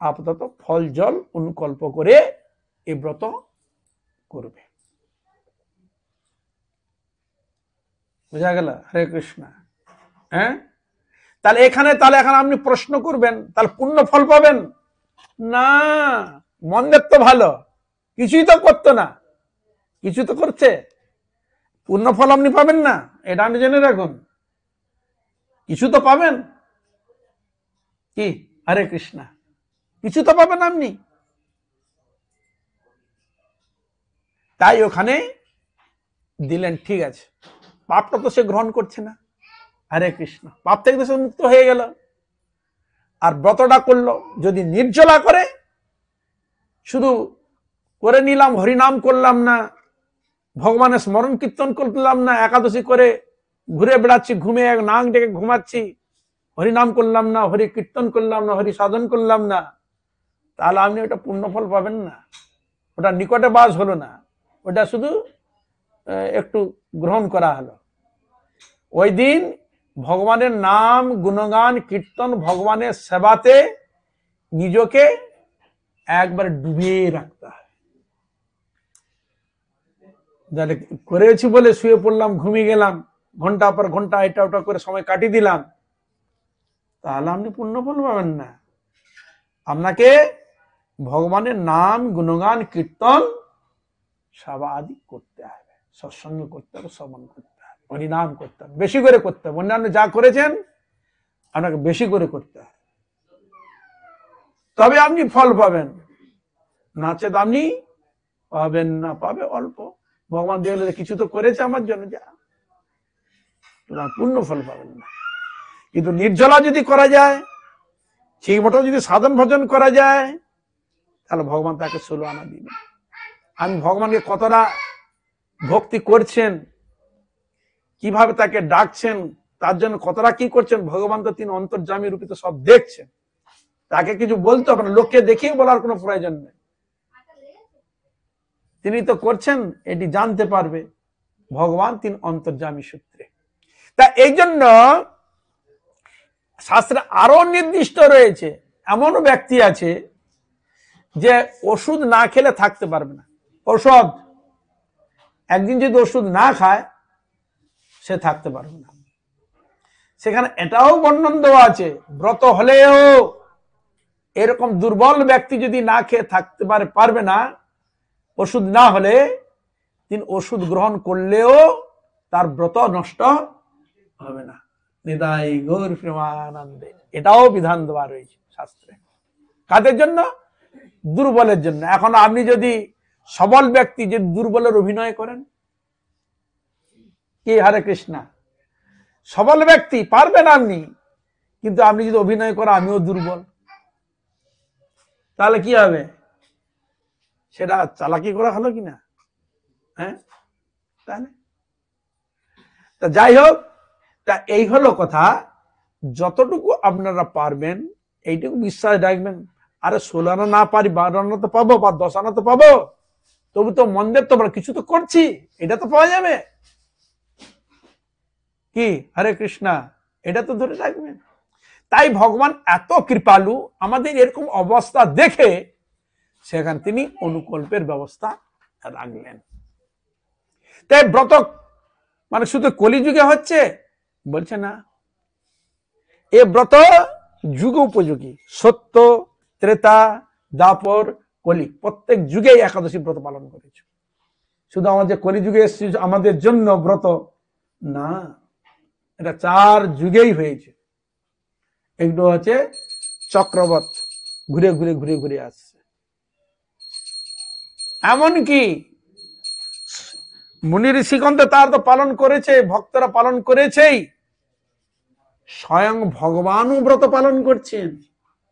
আপাতত ফল জল অনুকল্প করে এ ব্রত করবে। বুঝা গেল? হরে কৃষ্ণ। হ্যাঁ, তাহলে এখানে এখন আপনি প্রশ্ন করবেন তাহলে পুণ্য ফল পাবেন না? মন্দের তো ভালো, কিছুই তো করতো না, কিছু তো করছে, পুণ্য ফল আপনি পাবেন না, এটা আপনি জেনে রাখুন। কিছু তো পাবেন, কি হরে কৃষ্ণ, কিছু তো পাবেন আপনি। তাই ওখানে দিলেন, ঠিক আছে, পাপটা তো সে গ্রহণ করছে না, হরে কৃষ্ণ, পাপ থেকে তো সে মুক্ত হয়ে গেল। আর ব্রতটা করলো যদি নির্জলা করে, শুধু করে নিলাম, হরিনাম করলাম না, ভগবানের স্মরণ কীর্তন করলাম না, একাদশী করে ঘুরে বেড়াচ্ছি, ঘুমে নাক ডেকে ঘুমাচ্ছি, হরিনাম করলাম না, হরি কীর্তন করলাম না, হরি সাধন করলাম না, তাহলে আপনি ওটা পুণ্যফল পাবেন না। ওটা নিকটে বাস হলো না, ওটা শুধু একটু গ্রহণ করা হলো। ওই দিন ভগবানের নাম গুণগান কীর্তন ভগবানের সেবাতে নিজকে একবার ডুবিয়ে রাখতে হয়। করেছি বলে শুয়ে পড়লাম, ঘুমিয়ে গেলাম, ঘন্টা পর ঘন্টা এটা ওটা করে সময় কাটিয়ে দিলাম, তাহলে আপনি পুণ্যফল পাবেন না। আপনাকে ভগবানের নাম গুণগান কীর্তন সেবা আদি করতে হবে, সৎসঙ্গ করতে হবে, শ্রবণ করতে হবে, হরিনাম করতে হবে, বেশি করে করতে হবে। অন্যান্য যা করেছেন আপনাকে বেশি করে করতে হবে, তবে আপনি ফল পাবেন। নাচে আপনি পাবেন না, পাবে অল্প। ভগবান দেখলে কিছু তো করেছে আমার জন্য, যা পূর্ণ ফল পাবেন না। কিন্তু নির্জলা যদি করা যায়, ঠিক মতো যদি সাধন ভজন করা যায়, তাহলে ভগবান তাকে 16 আনা দিবেন। আমি ভগবানকে কতটা ভক্তি করছেন, কিভাবে তাকে ডাকছেন, তার জন্য কতটা কি করছেন, ভগবান তো তিনি অন্তর্যামী রূপে তো সব দেখছেন। তাকে কিছু বলতে হবে না, লোককে দেখিয়ে বলার কোনো প্রয়োজন নেই, তিনি তো করছেন, এটি জানতে পারবে ভগবান তিনি অন্তর্যামী সূত্রে। তা এই জন্য শাস্ত্রে আরো নির্দিষ্ট রয়েছে, এমন ব্যক্তি আছে যে ওষুধ না খেলে থাকতে পারবে না। ঔষধ একদিন যদি ওষুধ না খায় সে থাকতে পারবে না। সেখানে এটাও বর্ণন দেওয়া আছে, ব্রত হলেও এরকম দুর্বল ব্যক্তি যদি না খেয়ে থাকতে পারবে না, ওষুধ না হলে, তিনি ওষুধ গ্রহণ করলেও তার ব্রত নষ্ট হবে না। নিতাই গৌর প্রেমানন্দে, এটাও বিধান দেওয়া রয়েছে শাস্ত্রে। কাদের জন্য? দুর্বলের জন্য। এখন আপনি যদি সবল ব্যক্তি যে দুর্বলের অভিনয় করেন, কি হরে কৃষ্ণা, সবল ব্যক্তি পারবেন আপনি, কিন্তু আপনি যদি অভিনয় করেন আমিও দুর্বল, তাহলে কি হবে? সেটা চালাকি করা হলো কিনা? হ্যাঁ, তাহলে তা যাই হোক, তা এই হলো কথা। যতটুকু আপনারা পারবেন এইটুকু বিশ্বাস রাখবেন। আরে 16 আনা না পারি, 12 আনা তো পাবো, বা 10 আনা তো পাবো, তবু তো মন্দের তো কিছু তো করছি, এটা তো পাওয়া যাবে। কি হরে কৃষ্ণা, এটা তো ধরে রাখবেন। তাই ভগবান এত কৃপালু, আমাদের এরকম অবস্থা দেখে সেখানে তিনি অনুকল্পের ব্যবস্থা রাখলেন। তাই ব্রত মানে শুধু কলিযুগে হচ্ছে বলছে না, এ ব্রত যুগ উপযোগী। সত্য, ত্রেতা, দাপর, কলি, প্রত্যেক যুগে একাদশী ব্রত পালন করেছে। শুধু আমাদের কলিযুগে আমাদের জন্য ব্রত না, এটা 4 যুগেই হয়েছে। একটু হচ্ছে চক্রবত, ঘুরে ঘুরে ঘুরে ঘুরে আসছে। এমনকি মুনি ঋষিগণ তার তো পালন করেছে, ভক্তরা পালন করেছেই, স্বয়ং ভগবানও ব্রত পালন করছেন।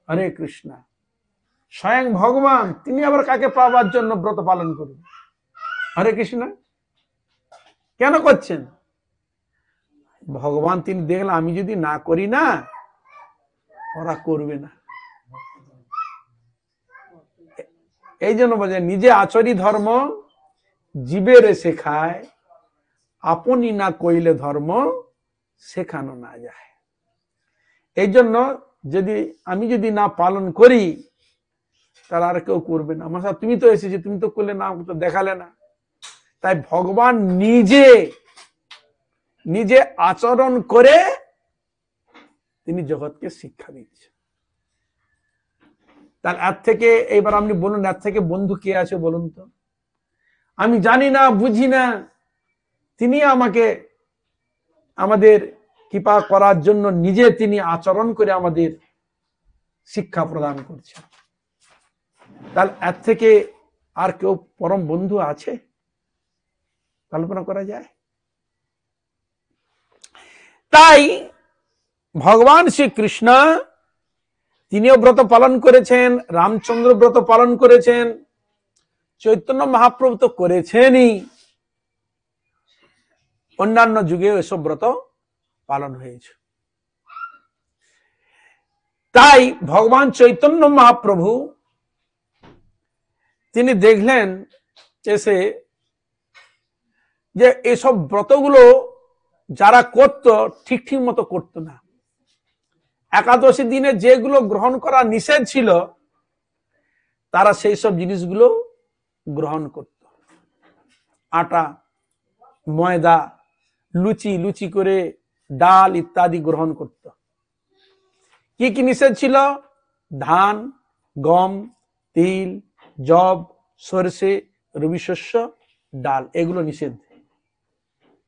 হরে কৃষ্ণ, স্বয়ং ভগবান তিনি আবার কাকে পাওয়ার জন্য ব্রত পালন করবেন? হরে কৃষ্ণ, কেন করছেন? ভগবান তিনি দেখলেন আমি যদি না করি না, ওরা করবে না। এই জন্য বলে নিজে আচরি ধর্ম জীবের শেখায়, আপনি না কইলে ধর্ম শেখানো না যায়। এই জন্য আমি যদি না পালন করি, তারা আর কেউ করবে না। আমার সাথে তুমি তো এসেছি, তুমি তো করলে না, তো দেখালে না। তাই ভগবান নিজে আচরণ করে তিনি জগৎকে শিক্ষা দিচ্ছেন। তার এর থেকে এইবার আপনি বলুন, এর থেকে বন্ধু কে আছে বলুন তো? আমি জানি না, বুঝি না, তিনি আমাদের কৃপা করার জন্য নিজে তিনি আচরণ করে আমাদের শিক্ষা প্রদান করছেন। তাহলে এর থেকে আর কেউ পরম বন্ধু আছে? কল্পনা করা যায়? তাই ভগবান শ্রীকৃষ্ণ তিনিও ব্রত পালন করেছেন, রামচন্দ্র ব্রত পালন করেছেন, চৈতন্য মহাপ্রভু তো করেছেনই, অন্যান্য যুগেও এসব ব্রত পালন হয়েছে। তাই ভগবান চৈতন্য মহাপ্রভু তিনি দেখলেন এসে যে এসব ব্রতগুলো যারা করত ঠিক ঠিক মতো করতো না। একাদশী দিনে যেগুলো গ্রহণ করা নিষেধ ছিল তারা সেই সব জিনিসগুলো গ্রহণ করত। আটা, ময়দা, লুচি লুচি করে ডাল ইত্যাদি গ্রহণ করত। কি কি নিষেধ ছিল? ধান, গম, তিল, জব, সরষে, রবি শস্য, ডাল, এগুলো নিষেধ।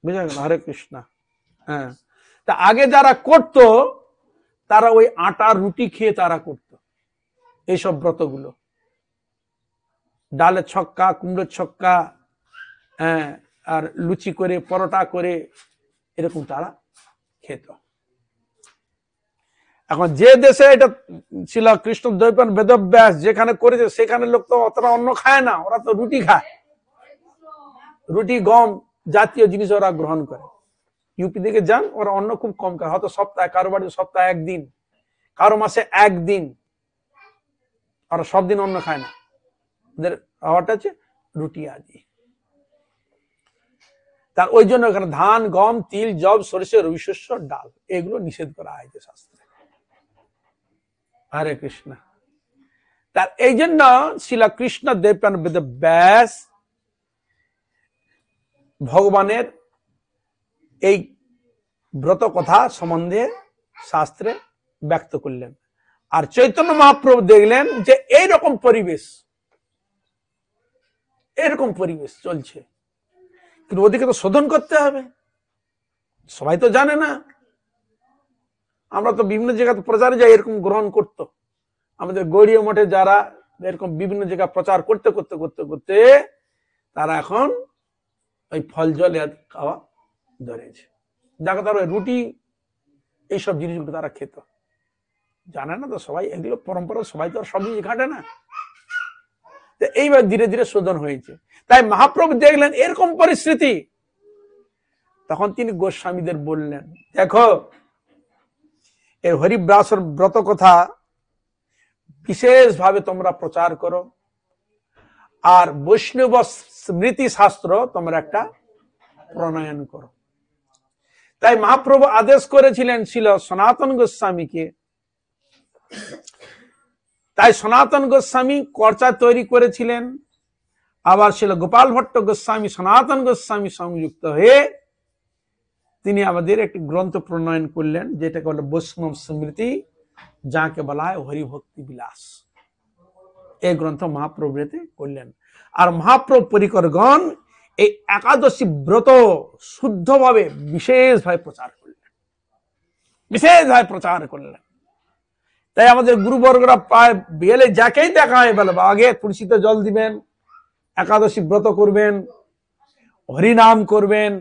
বুঝা গেল? হরে কৃষ্ণ। হ্যাঁ, তা আগে যারা করত তারা ওই আটা রুটি খেয়ে তারা করত এইসব ব্রতগুলো। ডালের ছক্কা, কুমড়োর ছক্কা, হ্যাঁ, আর লুচি করে, পরোটা করে, এরকম তারা খেত। এখন যে দেশে এটা ছিল কৃষ্ণ দ্বৈপায়ন বেদব্যাস যেখানে করেছে সেখানে লোক তো অতটা অন্ন খায় না, ওরা তো রুটি খায়। রুটি, গম জাতীয় জিনিস ওরা গ্রহণ করে। ইউপি দিকে যান, ওরা অন্ন খুব কম খায়, হয়তো সপ্তাহে, কারো বাড়ি সপ্তাহে একদিন, কারো মাসে একদিন, ওরা সব দিন অন্ন খায় না। ওদের খাওয়াটা হচ্ছে রুটি আদি। তার ওই জন্য এখানে ধান, গম, তিল, জব, সরিষা, রবি শস্য, ডাল, এগুলো নিষেধ করা হয়েছে শাস্ত্রে। হরে কৃষ্ণ। তার এই জন্য শ্রীলা কৃষ্ণ দ্বৈপায়ন বেদব্যাস ভগবানের এই ব্রত কথা সম্বন্ধে শাস্ত্রে ব্যক্ত করলেন। আর চৈতন্য মহাপ্রভু দেখলেন যে এইরকম পরিবেশ চলছে, কিন্তু ওদিকে তো শোধন করতে হবে। সবাই তো জানে না। আমরা তো বিভিন্ন জায়গাতে প্রচারে যাই, এরকম গ্রহণ করতো। আমাদের গৌড়ীয় মঠে যারা এরকম বিভিন্ন জায়গায় প্রচার করতে করতে করতে করতে তারা এখন ওই ফল জল খাওয়া ধরেছে। দেখো, তার ওই রুটি, এইসব জিনিসগুলো তারা খেত। জানে না তো সবাই, এগুলো পরম্পরা, সবাই তো আর সব জিনিস ঘাটে না। এইবার ধীরে ধীরে শোধন হয়েছে। তাই মহাপ্রভু দেখলেন এরকম পরিস্থিতি, তখন তিনি গোস্বামীদের বললেন, দেখো এই হরিব্রাসর ব্রত কথা বিশেষ ভাবে তোমরা প্রচার করো, আর বৈষ্ণব স্মৃতি শাস্ত্র তোমরা একটা প্রণয়ন করো। তাই মহাপ্রভু আদেশ করেছিলেন ছিল সনাতন গোস্বামীকে। তাই সনাতন গোস্বামী কর্চা তৈরি করেছিলেন। আবার ছিল গোপাল ভট্ট গোস্বামী সনাতন গোস্বামী সংযুক্ত হয়ে তিনি আমাদের একটি গ্রন্থ প্রণয়ন করলেন, যেটাকে বলে বৈষ্ণব স্মৃতি, যাকে বলা হয় হরিভক্তি বিলাস। এই গ্রন্থ মহাপ্রভু করলেন। আর মহাপ্রভু পরিকরগণ এই একাদশী ব্রত শুদ্ধভাবে বিশেষভাবে প্রচার করলেন। তাই আমাদের গুরুবর্গরা প্রায় বেলে যাকেই দেখা হয় বলে, আগে তুলসীতে জল দিবেন, একাদশী ব্রত করবেন, হরিনাম করবেন,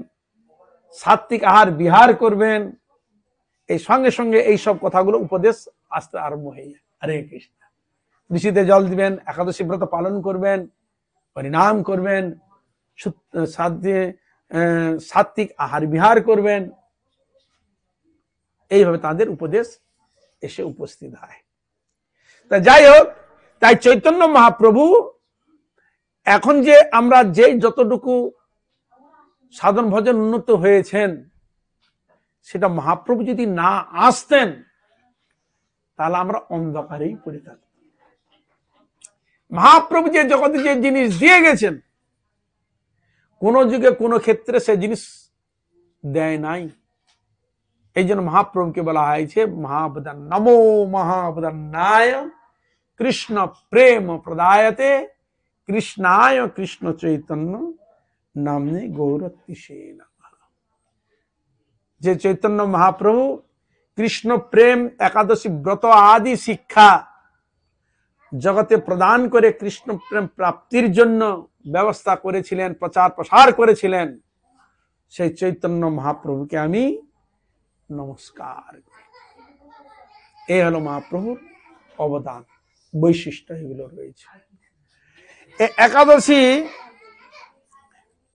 সাত্বিক আহার বিহার করবেন, এই সঙ্গে সঙ্গে এই সব কথাগুলো উপদেশ আসতে আরম্ভ হয়ে যায়। হরে কৃষ্ণ। তুলসীতে জল দিবেন, একাদশী ব্রত পালন করবেন, হরিনাম করবেন, সাত্বিক আহার বিহার করবেন, এইভাবে তাদের উপদেশ এসে উপস্থিত হয়। তা যাই হোক, তাই চৈতন্য মহাপ্রভু এখন যে আমরা যে যতটুকু সাধন ভজন উন্নত হয়েছেন, সেটা মহাপ্রভু যদি না আসতেন তাহলে আমরা অন্ধকারেই পড়ে থাকতাম। মহাপ্রভু যে জগতে যে জিনিস দিয়ে গেছেন, কোন যুগে কোন ক্ষেত্রে সে জিনিস দেয় নাই। এই জন্য মহাপ্রভুকে বলা হয়েছে মহাবদান, নমো মহাবদান্নায় কৃষ্ণ প্রেম প্রদায়তে কৃষ্ণায় কৃষ্ণ চৈতন্য নামনে গৌরতিষে নমঃ। যে চৈতন্য মহাপ্রভু কৃষ্ণ প্রেম, একাদশী ব্রত আদি শিক্ষা জগতে প্রদান করে কৃষ্ণ প্রেম প্রাপ্তির জন্য ব্যবস্থা করেছিলেন, প্রচার প্রসার করেছিলেন, সেই চৈতন্য মহাপ্রভুকে আমি নমস্কার করি। এই হলো মহাপ্রভুর অবদান, বৈশিষ্ট্য এগুলো রয়েছে। একাদশী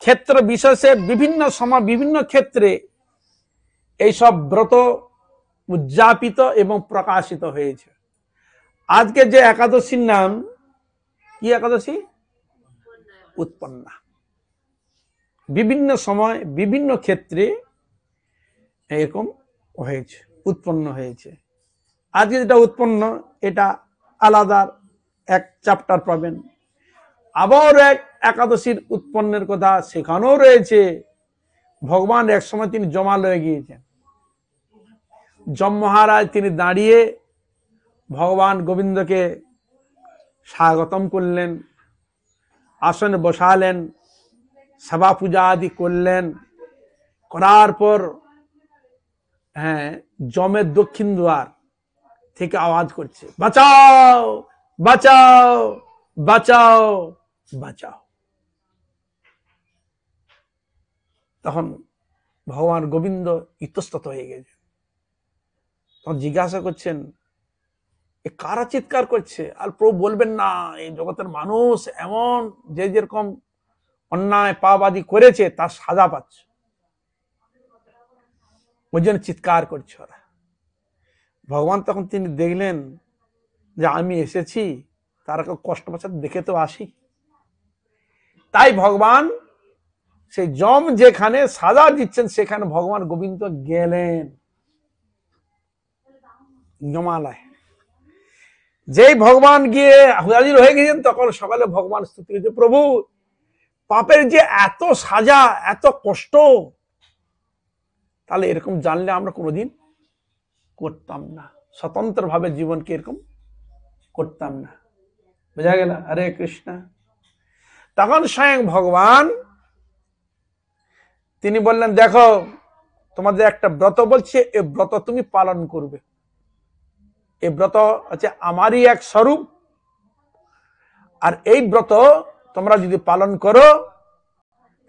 ক্ষেত্র বিশেষে বিভিন্ন সময় বিভিন্ন ক্ষেত্রে এইসব ব্রত উদযাপিত এবং প্রকাশিত হয়েছে। আজকে যে একাদশীর নাম কি একাদশী? উৎপন্না। বিভিন্ন সময় বিভিন্ন ক্ষেত্রে এরকম হয়েছে, উৎপন্ন হয়েছে। আজকে যেটা উৎপন্ন এটা আলাদা এক চ্যাপ্টার পাবেন। আবার এক একাদশীর উৎপন্নের কথা সেখানেও রয়েছে। ভগবান এক সময় তিনি জমালয়ে গিয়েছেন, যম মহারাজ তিনি দাঁড়িয়ে ভগবান গোবিন্দকে স্বাগতম করলেন, আসনে বসালেন, সেবা পূজা আদি করলেন। করার পর যমের দক্ষিণ দ্বার থেকে আওয়াজ করছে, বাঁচাও বাঁচাও বাঁচাও বাঁচাও। তখন ভগবান গোবিন্দ ইতস্তত হয়ে গেছে। তখন জিজ্ঞাসা করছেন, এ কারা চিৎকার করছে? আর প্রভু বলবেন না, এই জগতের মানুষ এমন যে যেরকম অন্যায় পাপ আদি করেছে তার সাজা পাচ্ছে, ওই জন্য চিৎকার করছে ওরা। ভগবান তখন তিনি দেখলেন যে আমি এসেছি, তারা কষ্ট পাচ্ছে, দেখে তো আসি। তাই ভগবান সেই যম যেখানে সাজা দিচ্ছেন সেখানে ভগবান গোবিন্দ গেলেন জমালয়। যেই ভগবান গিয়ে হাজির হয়ে গেছেন তখন সকালে ভগবান স্তুতি করছে, প্রভু পাপের যে এত সাজা, এত কষ্ট, তাহলে এরকম জানলে আমরা কোনোদিন করতাম না, স্বতন্ত্র ভাবে জীবনকে এরকম করতাম না। বোঝা গেল? হরে কৃষ্ণ। তখন স্বয়ং ভগবান তিনি বললেন, দেখো তোমাদের একটা ব্রত বলছে, এই ব্রত তুমি পালন করবে। এই ব্রত হচ্ছে আমারই এক স্বরূপ, আর এই ব্রত তোমরা যদি পালন করো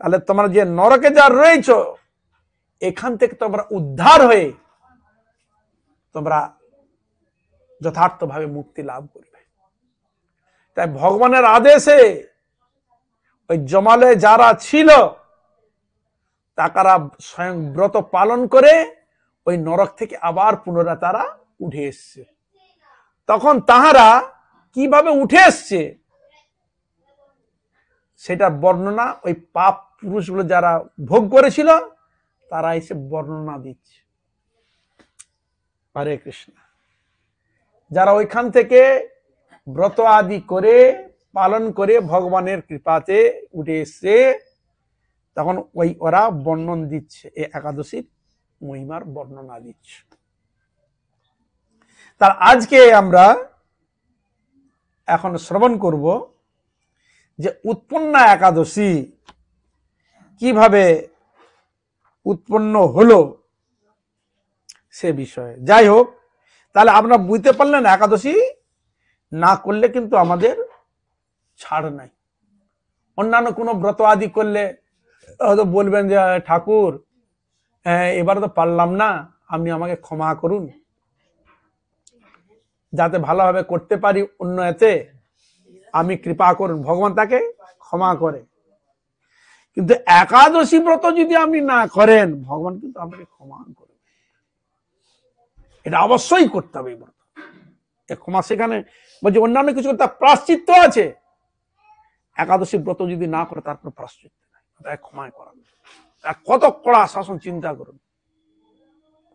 তাহলে তোমরা যে নরকে যা রয়েছ এখান থেকে তোমরা উদ্ধার হয়ে তোমরা যথার্থভাবে মুক্তি লাভ করবে। তাই ভগবানের আদেশে ওই জমালয়ে যারা ছিল তারা স্বয়ং ব্রত পালন করে ওই নরক থেকে আবার পুনরায় তারা উঠে এসছে। তখন তাহারা কিভাবে উঠে এসছে সেটা বর্ণনা ওই পাপ পুরুষগুলো যারা ভোগ করেছিল তারা এসে বর্ণনা দিচ্ছে। হরে কৃষ্ণ। যারা ওইখান থেকে ব্রত আদি করে পালন করে ভগবানের কৃপাতে উঠে এসছে তখন ওরা বর্ণন দিচ্ছে, এই একাদশীর মহিমার বর্ণনা দিচ্ছে। তার আজকে আমরা এখন শ্রবণ করব যে উৎপন্না একাদশী কিভাবে উৎপন্ন হলো সে বিষয়ে। যাই হোক, তাহলে আমরা বুঝতে পারলেন একাদশী না করলে কিন্তু আমাদের ছাড় নাই। অন্যান্য কোনো ব্রত আদি করলে হয়তো বলবেন যে ঠাকুর এবার তো পারলাম না, আপনি আমাকে ক্ষমা করুন, যাতে ভালোভাবে করতে পারি অন্য এতে আমি কৃপা করুন, ভগবান তাকে ক্ষমা করে। কিন্তু একাদশী ব্রত যদি আপনি না করেন ভগবান কিন্তু আমাকে ক্ষমা করবে। এটা অবশ্যই করতে হবে। ব্রত ক্ষমা সেখানে বলছে অন্যান্য কিছু তার প্রায়শ্চিত্ত আছে, একাদশী ব্রত যদি না করে তারপর প্রায়শ্চিত্ত নাই, তাকে ক্ষমায় করা। কত কড়া শাসন চিন্তা করুন,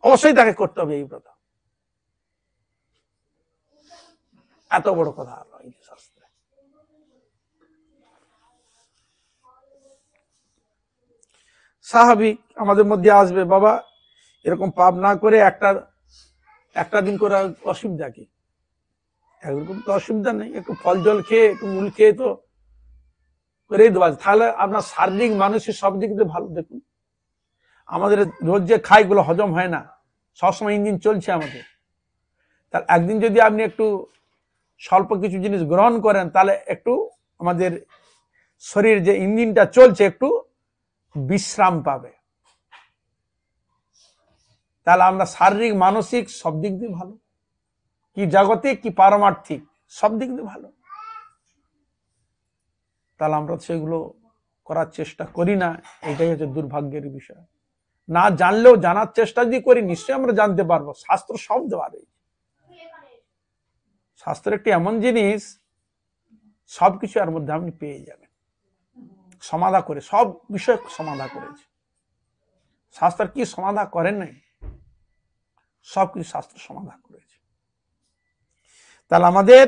অবশ্যই তাকে করতে হবে এই ব্রত। এত বড় কথা শাস্ত্রে। স্বাভাবিক আমাদের মধ্যে আসবে, বাবা এরকম পাপ না করে একটা দিন করে অসুবিধা কি? এরকম তো অসুবিধা নেই, একটু ফল জল খেয়ে একটু মূল খেয়ে তো করেই দেওয়া, তাহলে আপনার শারীরিক মানসিক সব দিক দিয়ে ভালো। দেখুন আমাদের রোজ যে খাই গুলো হজম হয় না, সবসময় ইঞ্জিন চলছে আমাদের, তার একদিন যদি আপনি একটু স্বল্প কিছু জিনিস গ্রহণ করেন তাহলে একটু আমাদের শরীর যে ইঞ্জিনটা চলছে একটু বিশ্রাম পাবে, তাহলে আমরা শারীরিক মানসিক সব দিক দিয়ে ভালো, কি জাগতিক কি পারমার্থিক সব দিক দিয়ে ভালো। তাহলে আমরা সেগুলো করার চেষ্টা করি না, এটাই হচ্ছে দুর্ভাগ্যের বিষয়। না জানলেও জানার চেষ্টা যদি করি নিশ্চয়ই আমরা জানতে পারবো। শাস্ত্র সব দেওয়া রয়েছে, শাস্ত্র একটি এমন জিনিস সবকিছু এর মধ্যে আপনি পেয়ে যাবেন। সমাধা করে, সব বিষয় সমাধা করেছে। শাস্ত্র কি সমাধা করেন নাই? সব কিছু শাস্ত্র সমাধা করেছে। তাহলে আমাদের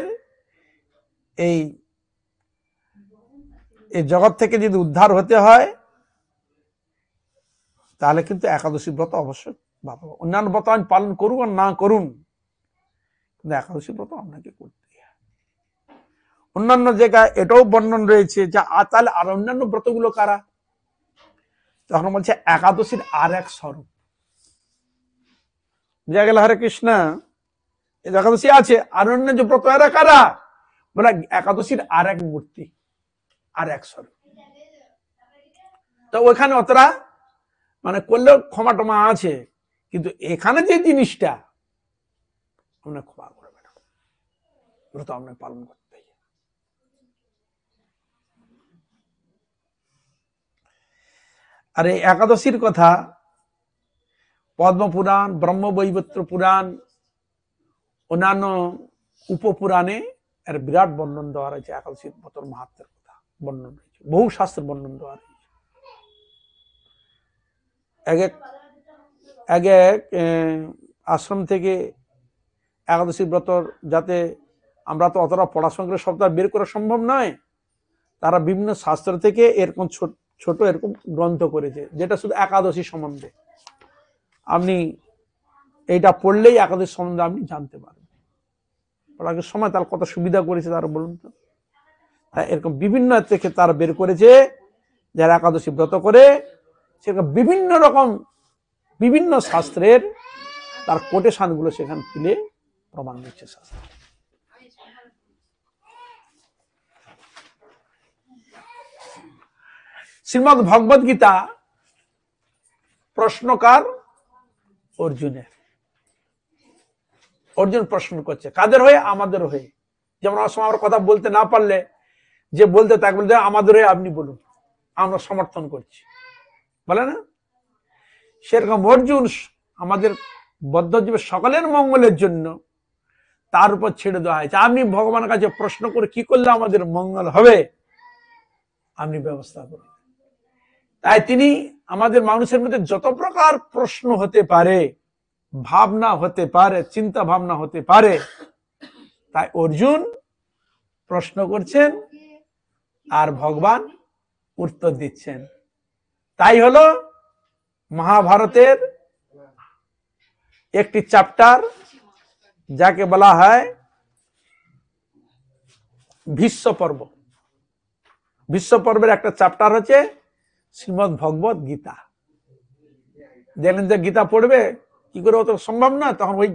এই জগৎ থেকে যদি উদ্ধার হতে হয় তাহলে কিন্তু একাদশী ব্রত অবশ্যই ভালো। অন্যান্য ব্রত আমি পালন করুন আর না করুন, কিন্তু একাদশী ব্রত আপনাকে করতে হয়। অন্যান্য জায়গায় এটাও বর্ণন রয়েছে যে তাহলে আর অন্যান্য ব্রতগুলো কারা? তখন বলছে একাদশীর আর এক স্বরূপ। বুঝা গেল? হরে কৃষ্ণ, একাদশী আছে, আর অন্য যে ব্রত এরা কারা? বলে একাদশীর আর এক মূর্তি, আর এক স্বরূপ। তো ওইখানে অতটা মানে করলেও ক্ষমা টমা আছে, কিন্তু এখানে যে জিনিসটা আপনার ক্ষমা করবে না, ব্রত আপনাকে পালন করতে হবে। আর এই একাদশীর কথা পদ্মপুরাণ, ব্রহ্মবৈবর্ত পুরাণ, অন্যান্য উপপুরাণে এর বিরাট বর্ণন দেওয়া রয়েছে। একাদশীর ব্রতর মাহাত্ম্যের কথা বর্ণন রয়েছে, বহু শাস্ত্রের বর্ণন দেওয়া রয়েছে। এক এক আশ্রম থেকে একাদশী ব্রতর, যাতে আমরা তো অতটা পড়াশোনা করে সব বের করা সম্ভব নয়, তারা বিভিন্ন শাস্ত্র থেকে এরকম ছোট এরকম গ্রন্থ করেছে, যেটা শুধু একাদশী সম্বন্ধে। আপনি এইটা পড়লেই একাদশী সম্বন্ধে আপনি জানতে পারবেন। পড়ার সময় তার কত সুবিধা করেছে তারা বলুন তো। এরকম বিভিন্ন থেকে তারা বের করেছে, যারা একাদশী ব্রত করে সেরকম বিভিন্ন রকম বিভিন্ন শাস্ত্রের তার কোটেশন গুলো সেখানে তুলে প্রমাণ দিচ্ছে শাস্ত্র। শ্রীমদ্ ভগবদ গীতা প্রশ্নকার অর্জুনের। অর্জুন প্রশ্ন করছে কাদের হয়ে? আমাদের হয়ে। যেমন আমার সময় আমরা কথা বলতে না পারলে যে বলতে তাকে বলতে আমাদের হয়ে আপনি বলুন, আমরা সমর্থন করছি, বলে না? সেরকম অর্জুন আমাদের বদ্ধজীবের সকলের মঙ্গলের জন্য তার উপর ছেড়ে দেওয়া হয়েছে। আপনি ভগবানের কাছে প্রশ্ন করে কি করলে আমাদের মঙ্গল হবে, আপনি ব্যবস্থা করুন। তাই তিনি আমাদের মানুষের মধ্যে যত প্রকার প্রশ্ন হতে পারে, ভাবনা হতে পারে, চিন্তা ভাবনা হতে পারে, তাই অর্জুন প্রশ্ন করছেন আর ভগবান উত্তর দিচ্ছেন। তাই হলো মহাভারতের একটি চ্যাপ্টার যাকে বলা হয় ভীষ্ম পর্ব। ভীষ্ম পর্বের একটা চ্যাপ্টার হচ্ছে শ্রীমদ্ ভগবদ গীতা। দেখলেন যে গীতা পড়বে কি করে, অত সম্ভব না, তখন ওই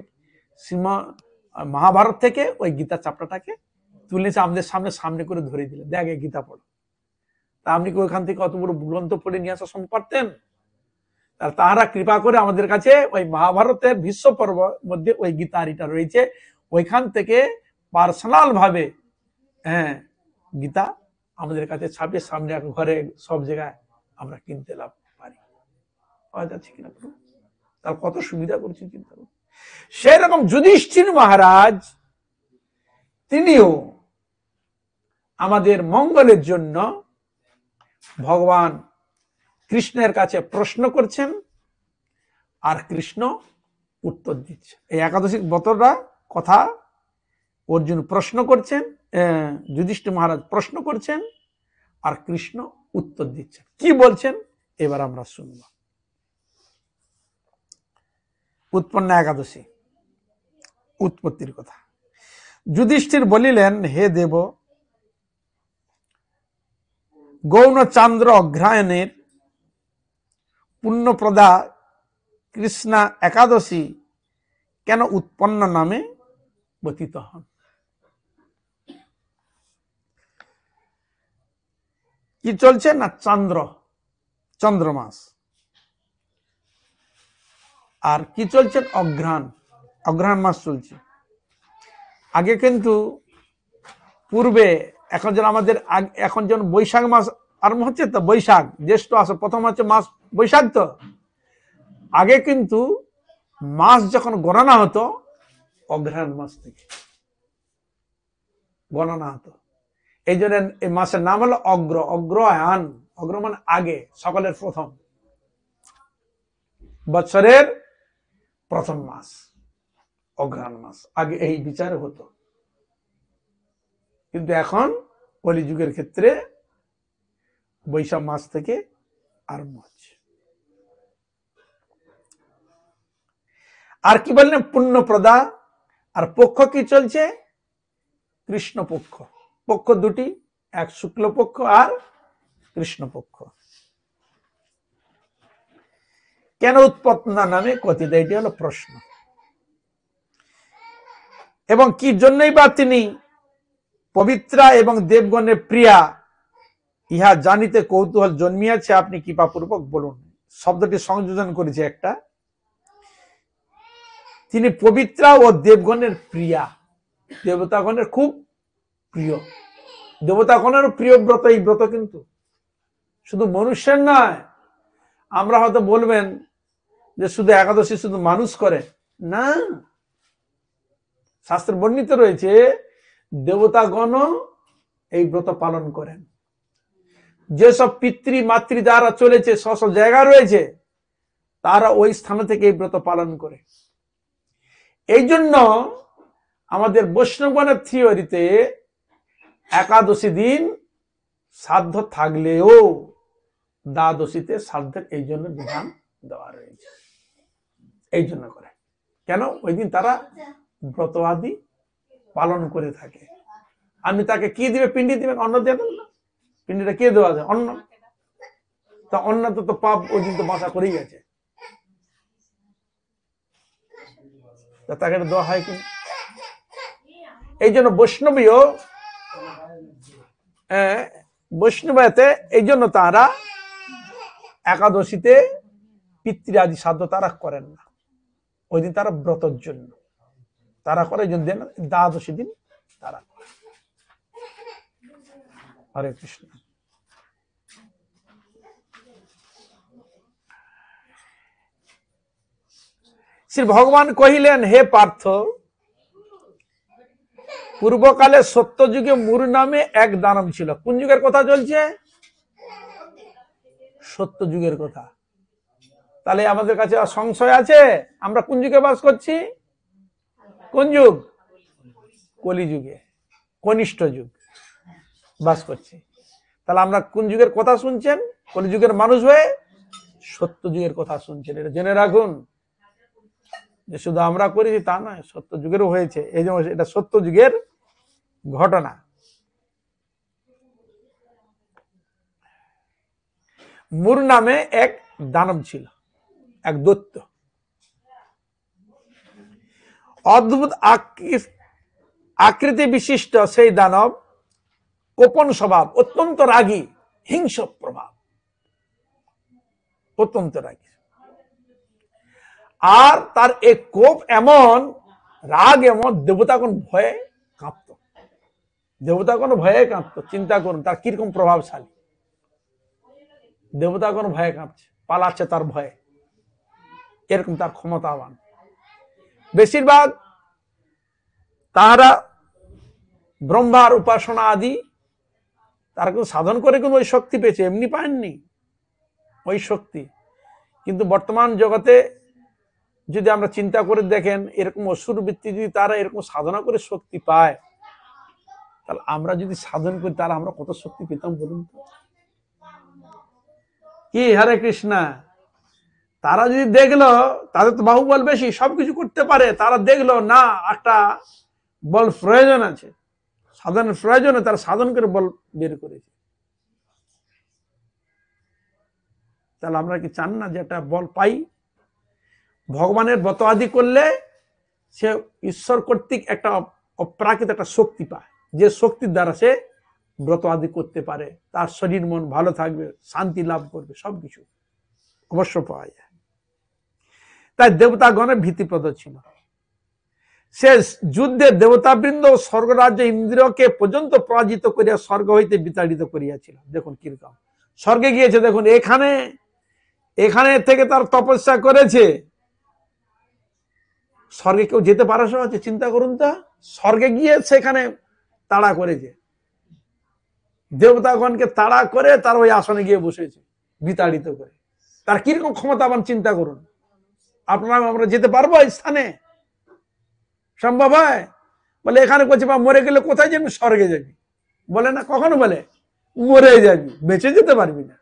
মহাভারত থেকে ওই গীতা চ্যাপ্টারটাকে তুলেছে আমাদের সামনে করে ধরে দিলেন, দেখে গীতা পড়ো। তা আপনি কি ওইখান থেকে অত বড় গ্রন্থ পড়ে নিয়ে আসা সম্ভব পারতেন? তাহারা কৃপা করে আমাদের কাছে ওই মহাভারতের ভীষ্ম পর্ব মধ্যে ওই গীতারিটা রয়েছে, ওইখান থেকে পার্সোনাল ভাবে গীতা আমাদের কাছে ছাপিয়ে সামনে ঘরে সব জায়গায় আমরা কিনতে লাভ পারি। পাওয়া যাচ্ছে কিনা, তার কত সুবিধা করছে চিন্তা করুন। সেরকম যুধিষ্ঠির মহারাজ তিনিও আমাদের মঙ্গলের জন্য ভগবান কৃষ্ণের কাছে প্রশ্ন করছেন আর কৃষ্ণ উত্তর দিচ্ছে। এই একাদশী ব্রতটা কথা অর্জুন প্রশ্ন করছেন, যুধিষ্ঠির মহারাজ প্রশ্ন করছেন আর কৃষ্ণ উত্তর দিচ্ছেন। কি বলছেন এবার আমরা শুনব। উৎপন্ন একাদশী উৎপত্তির কথা। যুধিষ্ঠির বলিলেন, হে দেব, গৌণচান্দ্র অগ্রহায়ণের পুণ্যপ্রদা কৃষ্ণা একাদশী কেন উৎপন্ন নামে ব্যতীত হন? কি চলছে না? চন্দ্রমাস। আর কি চলছে? অগ্রহায়ণ মাস চলছে। আগে কিন্তু পূর্বে এখন যেন আমাদের এখন যেন বৈশাখ মাস আরম্ভ হচ্ছে, তো বৈশাখ জ্যৈষ্ঠ আসে, প্রথম হচ্ছে মাস বৈশাখ। তো আগে কিন্তু মাস যখন গণনা হতো অগ্রহায়ণ মাস থেকে গণনা হতো। এই জন্য এই মাসের নাম হলো অগ্রহায়ণ। অগ্রমান আগে, সকলের প্রথম, বৎসরের প্রথম মাস, অঘ্রাণ মাস, আগে এই বিচার হতো। কিন্তু এখন কলিযুগের ক্ষেত্রে বৈশাখ মাস থেকে আরম্ভ হচ্ছে। আর কি বললেন? পুণ্যপ্রদা। আর পক্ষ কি চলছে? কৃষ্ণ পক্ষ। পক্ষ দুটি, এক শুক্ল পক্ষ আর কৃষ্ণ পক্ষ। কেন উৎপন্না নামে কথিত? এটি হলো প্রশ্ন। এবং কি জন্যই বা তিনি পবিত্রা এবং দেবগণের প্রিয়া, ইহা জানিতে কৌতূহল জন্মিয়াছে, আপনি কৃপাপূর্বক বলুন। শব্দটি সংযোজন করেছে একটা। তিনি পবিত্রা ও দেবগণের প্রিয়া, দেবতাগণের খুব প্রিয়। দেবতাগণেরও প্রিয় ব্রত এই ব্রত, কিন্তু শুধু মনুষ্যের নয়। আমরা হয়তো বলবেন যে শুধু একাদশী শুধু মানুষ করে না, শাস্ত্রে বর্ণিত রয়েছে দেবতাগণ এই ব্রত পালন করেন। যেসব পিতৃ মাতৃ যারা চলেছে, স্ব জায়গা রয়েছে, তারা ওই স্থান থেকে এই ব্রত পালন করে। এই জন্য আমাদের বৈষ্ণবগণের থিওরিতে একাদশী দিন শ্রাদ্ধ থাকলেও দ্বাদশীতে শ্রাদ্ধের এই জন্য বিধান দেওয়া রয়েছে। এই জন্য করে কেন? ওই দিন তারা ব্রত আদি পালন করে থাকে। আপনি তাকে কি দিবে? পিণ্ডি দিবেন, অন্ন দিয়ে দেন না? পিণ্ডিটা কে দেওয়া যায়? অন্ন। তা অন্ন তো পাপ ওই দিন তো বাসা করেই গেছে, তাকে দেওয়া হয় কি? এই জন্য বৈষ্ণবতে এই জন্য তারা একাদশীতে পিতৃ আদি শ্রাদ্ধ তারা করেন না। ওই দিন তারা ব্রতর জন্য তারা করে, দ্বাদশী দিন তারা করে। হরে কৃষ্ণ। শ্রী ভগবান কহিলেন, হে পার্থ, পূর্বকালে সত্যযুগে মুরু নামে এক দানব ছিল। কোন যুগের কথা চলছে? সত্যযুগের কথা। তাহলে আমাদের কাছে সংশয় আছে? আমরা কোন যুগে বাস করছি? কোন যুগ? কলিযুগে, কনিষ্ঠ যুগ বাস করছি। তাহলে আমরা কোন যুগের কথা শুনছেন? কলিযুগের মানুষ হয়ে সত্য যুগের কথা শুনছেন। এটা জেনে রাখুন যে শুধু আমরা করেছি তা নয়, সত্য যুগেরও হয়েছে। এই জন্য এটা সত্য যুগের ঘটনা। মুর নামে এক দানব ছিল, এক দৈত্য। অদ্ভুত আকৃতি বিশিষ্ট সেই দানব, কোপন স্বভাব, অত্যন্ত রাগী, হিংস্র প্রভাব, অত্যন্ত রাগী। আর তার এক কোপ এমন, রাগ এমন, দেবতাগণ ভয়ে কাঁপত। দেবতাগণ ভয়ে কাঁপত। চিন্তা করুন তার কিরকম প্রভাবশালী। দেবতাগণ ভয়ে কাঁপছে, পালাচ্ছে তার ভয়ে, এরকম তার ক্ষমতাবান। বেশিরভাগ তারা ব্রহ্মার উপাসনা আদি তারা কিন্তু সাধন করে কিন্তু ওই শক্তি পেয়েছে, এমনি পায়নি ওই শক্তি। কিন্তু বর্তমান জগতে যদি আমরা চিন্তা করে দেখেন, এরকম অসুর বৃত্তি যদি তারা এরকম সাধনা করে শক্তি পায়, তাহলে আমরা যদি সাধন করি তাহলে আমরা কত শক্তি পেতাম বলুন তো? কি হরে কৃষ্ণা। তারা যদি দেখলো তাদের তো বাহুবল বেশি, সবকিছু করতে পারে, তারা দেখলো না একটা বল প্রয়োজন আছে, সাধনের প্রয়োজনে তারা সাধন করে বল বের করেছে। তাহলে আমরা কি চান না যে একটা বল পাই? ভগবানের ব্রত আদি করলে সে ঈশ্বর কর্তৃক একটা অপ্রাকৃত একটা শক্তি পায়, যে শক্তির দ্বারা সে ব্রত আদি করতে পারে, তার শরীর মন ভালো থাকবে, শান্তি লাভ করবে, সবকিছু অবশ্য পাওয়া যায়। তাই দেবতাগণের ভীতিপ্রদ ছিল। সে যুদ্ধে দেবতাবৃন্দ স্বর্গরাজ্য ইন্দ্রকে পর্যন্ত পরাজিত করিয়া স্বর্গ হইতে বিতাড়িত করিয়াছিল। দেখুন কিরকম স্বর্গে গিয়েছে। দেখুন এখানে থেকে তার তপস্যা করেছে, স্বর্গে কেউ যেতে পারে সহজে? চিন্তা করুন তা। স্বর্গে গিয়ে সেখানে তাড়া করেছে। দেবতাগণকে তাড়া করে তার ওই আসনে গিয়ে বসেছে, বিতাড়িত করে। তার কিরকম ক্ষমতাবান চিন্তা করুন। আপনারা আমরা যেতে পারবো এই স্থানে? সম্ভব হয়? বলে এখানে করছে বা মরে গেলে কোথায় যাবি? স্বর্গে যাবি। বলে না, কখনো বলে মরে যাবি, বেঁচে যেতে পারবি না।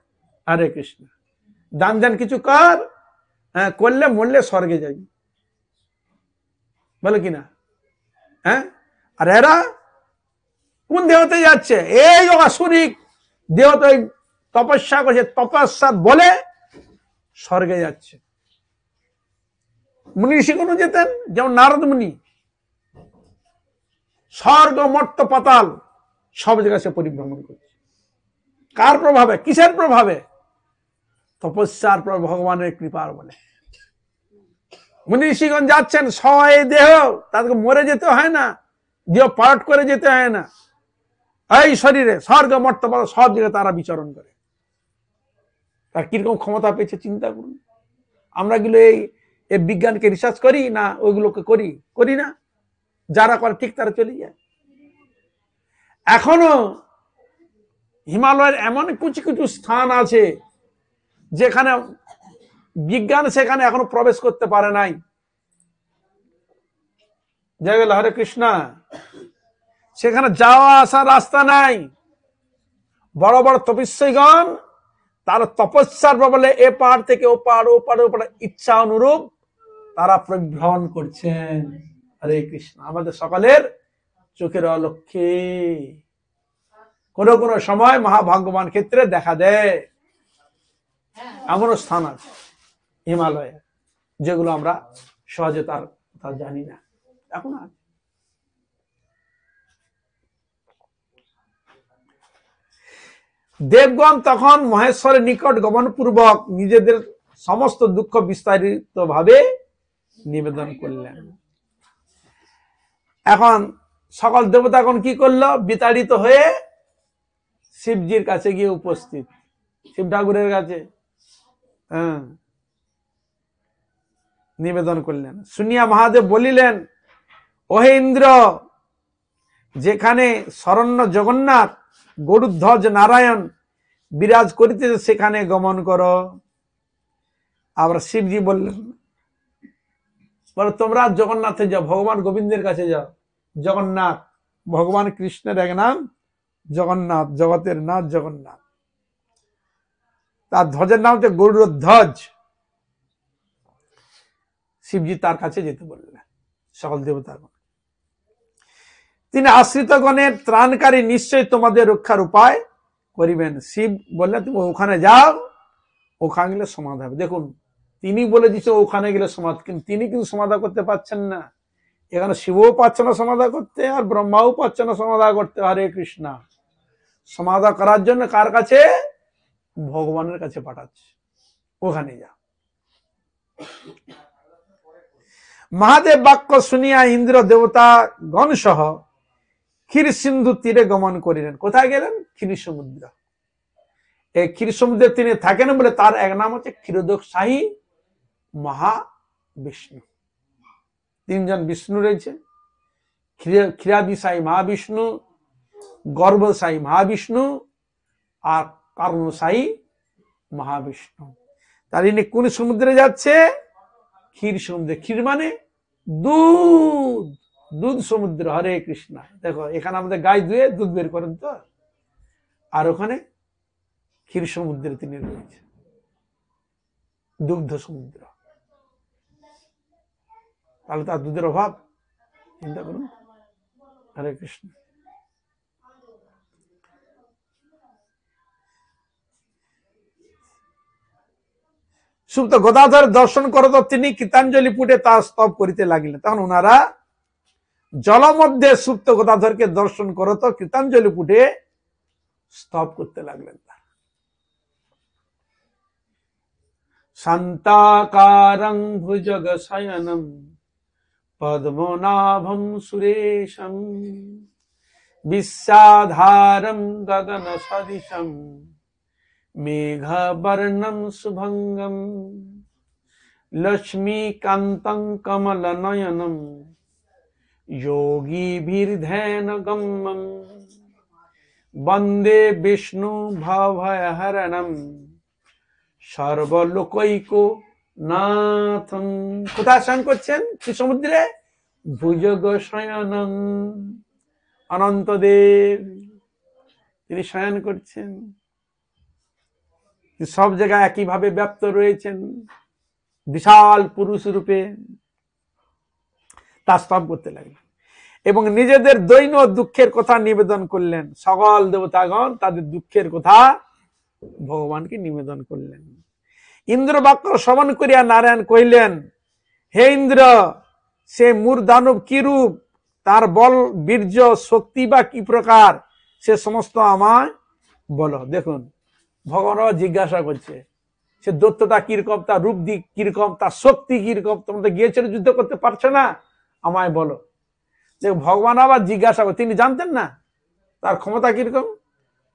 হরে কৃষ্ণ। দান দান কিছু কর, হ্যাঁ, করলে মরলে স্বর্গে যাবি, বলে কিনা? হ্যাঁ, আর এরা কোন দেহতে যাচ্ছে? এই আসুরিক দেহতে তপস্যা করছে, তপস্যা বলে স্বর্গে যাচ্ছে। মুনি ঋষিগণও যেতেন, যেমন নারদ মুনি। স্বর্গ মর্ত পাতাল সব জায়গায় সে পরিভ্রমণ করছে। কার প্রভাবে? কিসের প্রভাবে? তপস্যার পর ভগবানের কৃপার বলে। মুনি ঋষিগণ যাচ্ছেন সবাই দেহ, তাদেরকে মরে যেতে হয় না, দেহ পালট করে যেতে হয় না। এই শরীরে স্বর্গ মর্ত পাতাল সব জায়গায় তারা বিচরণ করে। তার কিরকম ক্ষমতা পেয়েছে চিন্তা করুন। আমরা গুলো এই বিজ্ঞানকে রিসার্চ করি না, ওইগুলোকে করি না। যারা করে ঠিক তারা চলে যায়। এখনো হিমালয়ের এমন কিছু কিছু স্থান আছে যেখানে বিজ্ঞান সেখানে এখনো প্রবেশ করতে পারে নাই। জয় গেল হরে কৃষ্ণ। সেখানে যাওয়া আসার রাস্তা নাই। বড় বড় তপস্বীগণ তারা তপস্যার বলে এ পাহাড় থেকে ও পাহাড়, ও পাহাড়, ও পাহাড় ইচ্ছা অনুরূপ তারা পরিভ্রমণ করছেন। হরে কৃষ্ণ। আমাদের সকলের চোখের অলক্ষ্যে কোনো কোনো সময় মহাভাগ্যবান ক্ষেত্রে দেখা দেয়। এমনও স্থান আছে হিমালয়ে যেগুলো আমরা সহজে তার জানি না। এখন আছে। দেবগণ তখন মহেশ্বরের নিকট গমন পূর্বক নিজেদের সমস্ত দুঃখ বিস্তারিত ভাবে নিবেদন করলেন। এখন সকল দেবতাগণ কি করলো? বিতাড়িত হয়ে শিবজির কাছে গিয়ে উপস্থিত, শিব ঠাকুরের কাছে নিবেদন করলেন। শুনিয়া মহাদেব বলিলেন, ওহে ইন্দ্র, যেখানে শরণ্য জগন্নাথ গরুধ্বজ নারায়ণ বিরাজ করিতেছে সেখানে গমন করো। আবার শিবজি বললেন, বলো তোমরা জগন্নাথে যাও, ভগবান গোবিন্দের কাছে যাও। জগন্নাথ ভগবান কৃষ্ণের এক নাম জগন্নাথ, জগতের নাথ জগন্নাথ। তার ধ্বজের নাম হচ্ছে গরুধ্বজ। শিবজি তার কাছে যেতে বললেন সকল দেবতাগণ। তিনি আশ্রিতগণের ত্রাণকারী, নিশ্চয় তোমাদের রক্ষার উপায় করিবেন। শিব বললেন তুমি ওখানে যাও, ওখানে গেলে সমাধা হবে। দেখুন, তিনি বলে দিচ্ছে ওখানে গেলে সমাধা, কিন্তু তিনি কিন্তু সমাধা করতে পারছেন না। এখানে শিবও পাচ্ছে না সমাধা করতে, আর ব্রহ্মাও পাচ্ছে না সমাধা করতে। হরে কৃষ্ণ। সমাধা করার জন্য কার কাছে? ভগবানের কাছে পাঠাচ্ছে, ওখানে যা। মহাদেব বাক্য শুনিয়া ইন্দ্র দেবতা গণ সহ ক্ষীর সিন্ধু তীরে গমন করিলেন। কোথায় গেলেন? ক্ষীর সমুদ্র। এই ক্ষীর সমুদ্রে তিনি থাকেন বলে তার এক নাম হচ্ছে ক্ষীরোদকশাহী মহাবিষ্ণু। তিনজন বিষ্ণু রয়েছে, ক্ষীরাদিশাহী মহাবিষ্ণু, গর্ভশাহী মহাবিষ্ণু আর কারণশাহী মহাবিষ্ণু। তার ইনি কোন সমুদ্রে যাচ্ছে? ক্ষীর সমুদ্রে। ক্ষীর মানে দুধ, দুধ সমুদ্র। হরে কৃষ্ণ। দেখো এখানে আমাদের গায়ে ধুয়ে দুধ বের করেন তো, আর ওখানে ক্ষীর সমুদ্রে তিনি রয়েছে, দুগ্ধ সমুদ্র। তাহলে তার দুধের অভাব? চিন্তা করুন। হরে কৃষ্ণ। সুপ্ত গদাধর দর্শন করত তিনি কৃতাঞ্জলি পুটে তা স্তব করিতে লাগিলেন। তখন ওনারা জল মধ্যে সুপ্ত গদাধরকে দর্শন করত, কৃতাঞ্জলি পুটে স্তব করতে লাগলেন। শান্তাকারং ভুজগ শয়নম পদ্মনাভম সুরেশম বিশ্বাধারম গগন সদৃশম মেঘবর্ণম শুভঙ্গম লক্ষ্মীকান্তং কমলনয়নম যোগীভির্ধ্যানগম্যম বন্দে বিষ্ণু ভবহরণম সর্বলোকৈক নাথম। কোথায় স্নান করছেন? কি সমুদ্রে? ভুজগ শয়নম। অনন্তদেব তিনি শয়ন করছেন, সব জায়গায় একইভাবে ব্যাপ্ত রয়েছেন, বিশাল পুরুষ রূপে তা স্তব করতে লাগলেন এবং নিজেদের দৈন দুঃখের কথা নিবেদন করলেন। সকল দেবতাগণ তাদের দুঃখের কথা ভগবানকে নিবেদন করলেন। ইন্দ্র বাক্য শ্রবণ করিয়া নারায়ণ কহিলেন, হে ইন্দ্র, সে মূর দানব কি রূপ, তার বল বীর্য শক্তি বা কি প্রকার, সে সমস্ত আমায় বলো। দেখুন, ভগবান জিজ্ঞাসা করছে সে দৈত্যটা কিরকম, তার রূপ দিক কিরকম, তার শক্তি কিরকম, তোমরা তো গিয়েছিল যুদ্ধ করতে পারছো না, আমায় বলো। দেখুন, ভগবান আবার জিজ্ঞাসা করে, তিনি জানতেন না তার ক্ষমতা কিরকম?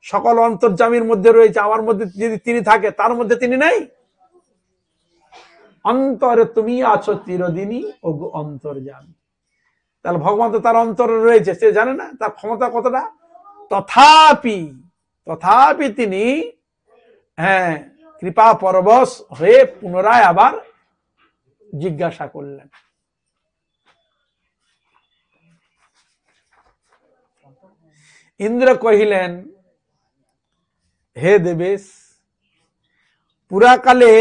সকল অন্তর্যামীর মধ্যে রয়েছে, আমার মধ্যে যদি তিনি থাকে, তার মধ্যে তিনি নেই? অন্তরে তুমি আছো চিরদিনই ওগো অন্তর্যামী। তাহলে ভগবান তো তার অন্তরে রয়েছে, সে জানে না তার ক্ষমতা কতটা? তথাপি তিনি কৃপা পরবশ হয়ে পুনরায় আবার জিজ্ঞাসা করলেন। ইন্দ্র কহিলেন, হে দেবেশ, পুরাকালে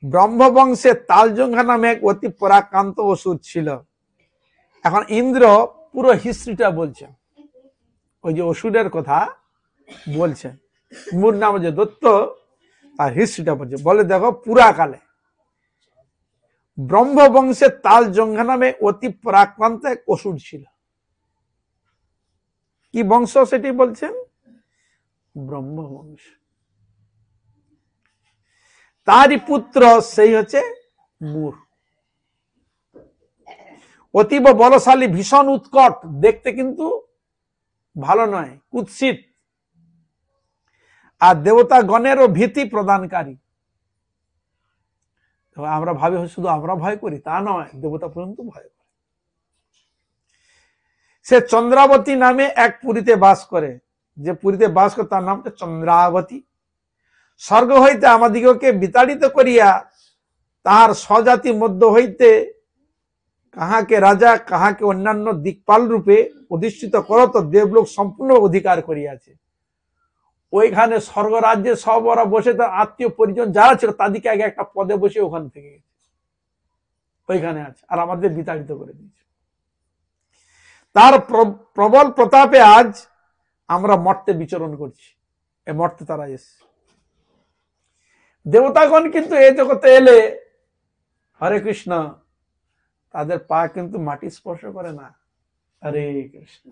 ব্রহ্মবংশে তালজঙ্ঘা নামে এক অতি পরাক্রান্ত অসুর ছিল। এখন ইন্দ্র পুরো হিস্ট্রিটা বলছেন, ওই যে অসুরের কথা বলছেন, মূর নাম যে দত্ত, তার হিস্ট্রিটা বলছে। বলে দেখো, পুরাকালে ব্রহ্মবংশে তালজঙ্ঘা নামে অতি পরাক্রান্ত এক অসুর ছিল। কি বংশ সেটি বলছেন? ব্রহ্মবংশ। তারই পুত্র সেই হচ্ছে মূর। অতীব বলশালী, ভীষণ উৎকট, দেখতে কিন্তু ভালো নয়, কুৎসিত, আর দেবতা গণেরও ভীতি প্রদানকারী। আমরা ভাবি শুধু আমরা ভয় করি, তা নয়, দেবতা পর্যন্ত ভয় করে। সে চন্দ্রাবতী নামে এক পুরীতে বাস করে। যে পুরীতে বাস করে তার নামটা চন্দ্রাবতী। স্বর্গ হইতে আমাদিগকে বিতাড়িত করিয়া তাহার স্বজাতি মধ্য হইতে কাহাকে রাজা, কাহাকে অন্যান্য দিকপাল রূপে অধিষ্ঠিত করত দেবলোক সম্পূর্ণ অধিকার করিয়াছে। ওইখানে স্বর্গরাজ্যে সব ওরা বসে, তার আত্মীয় পরিজন যারা ছিল তাদেরকে আগে একটা পদে বসে ওখান থেকে ওইখানে আছে, আর আমাদের বিতাড়িত করে দিয়েছে। তার প্রবল প্রতাপে আজ আমরা মর্তে বিচরণ করছি। এ মর্তে তারা এসছে। দেবতাগণ কিন্তু এই জগতে এলে, হরে কৃষ্ণ, তাদের পা কিন্তু মাটি স্পর্শ করে না। হরে কৃষ্ণ।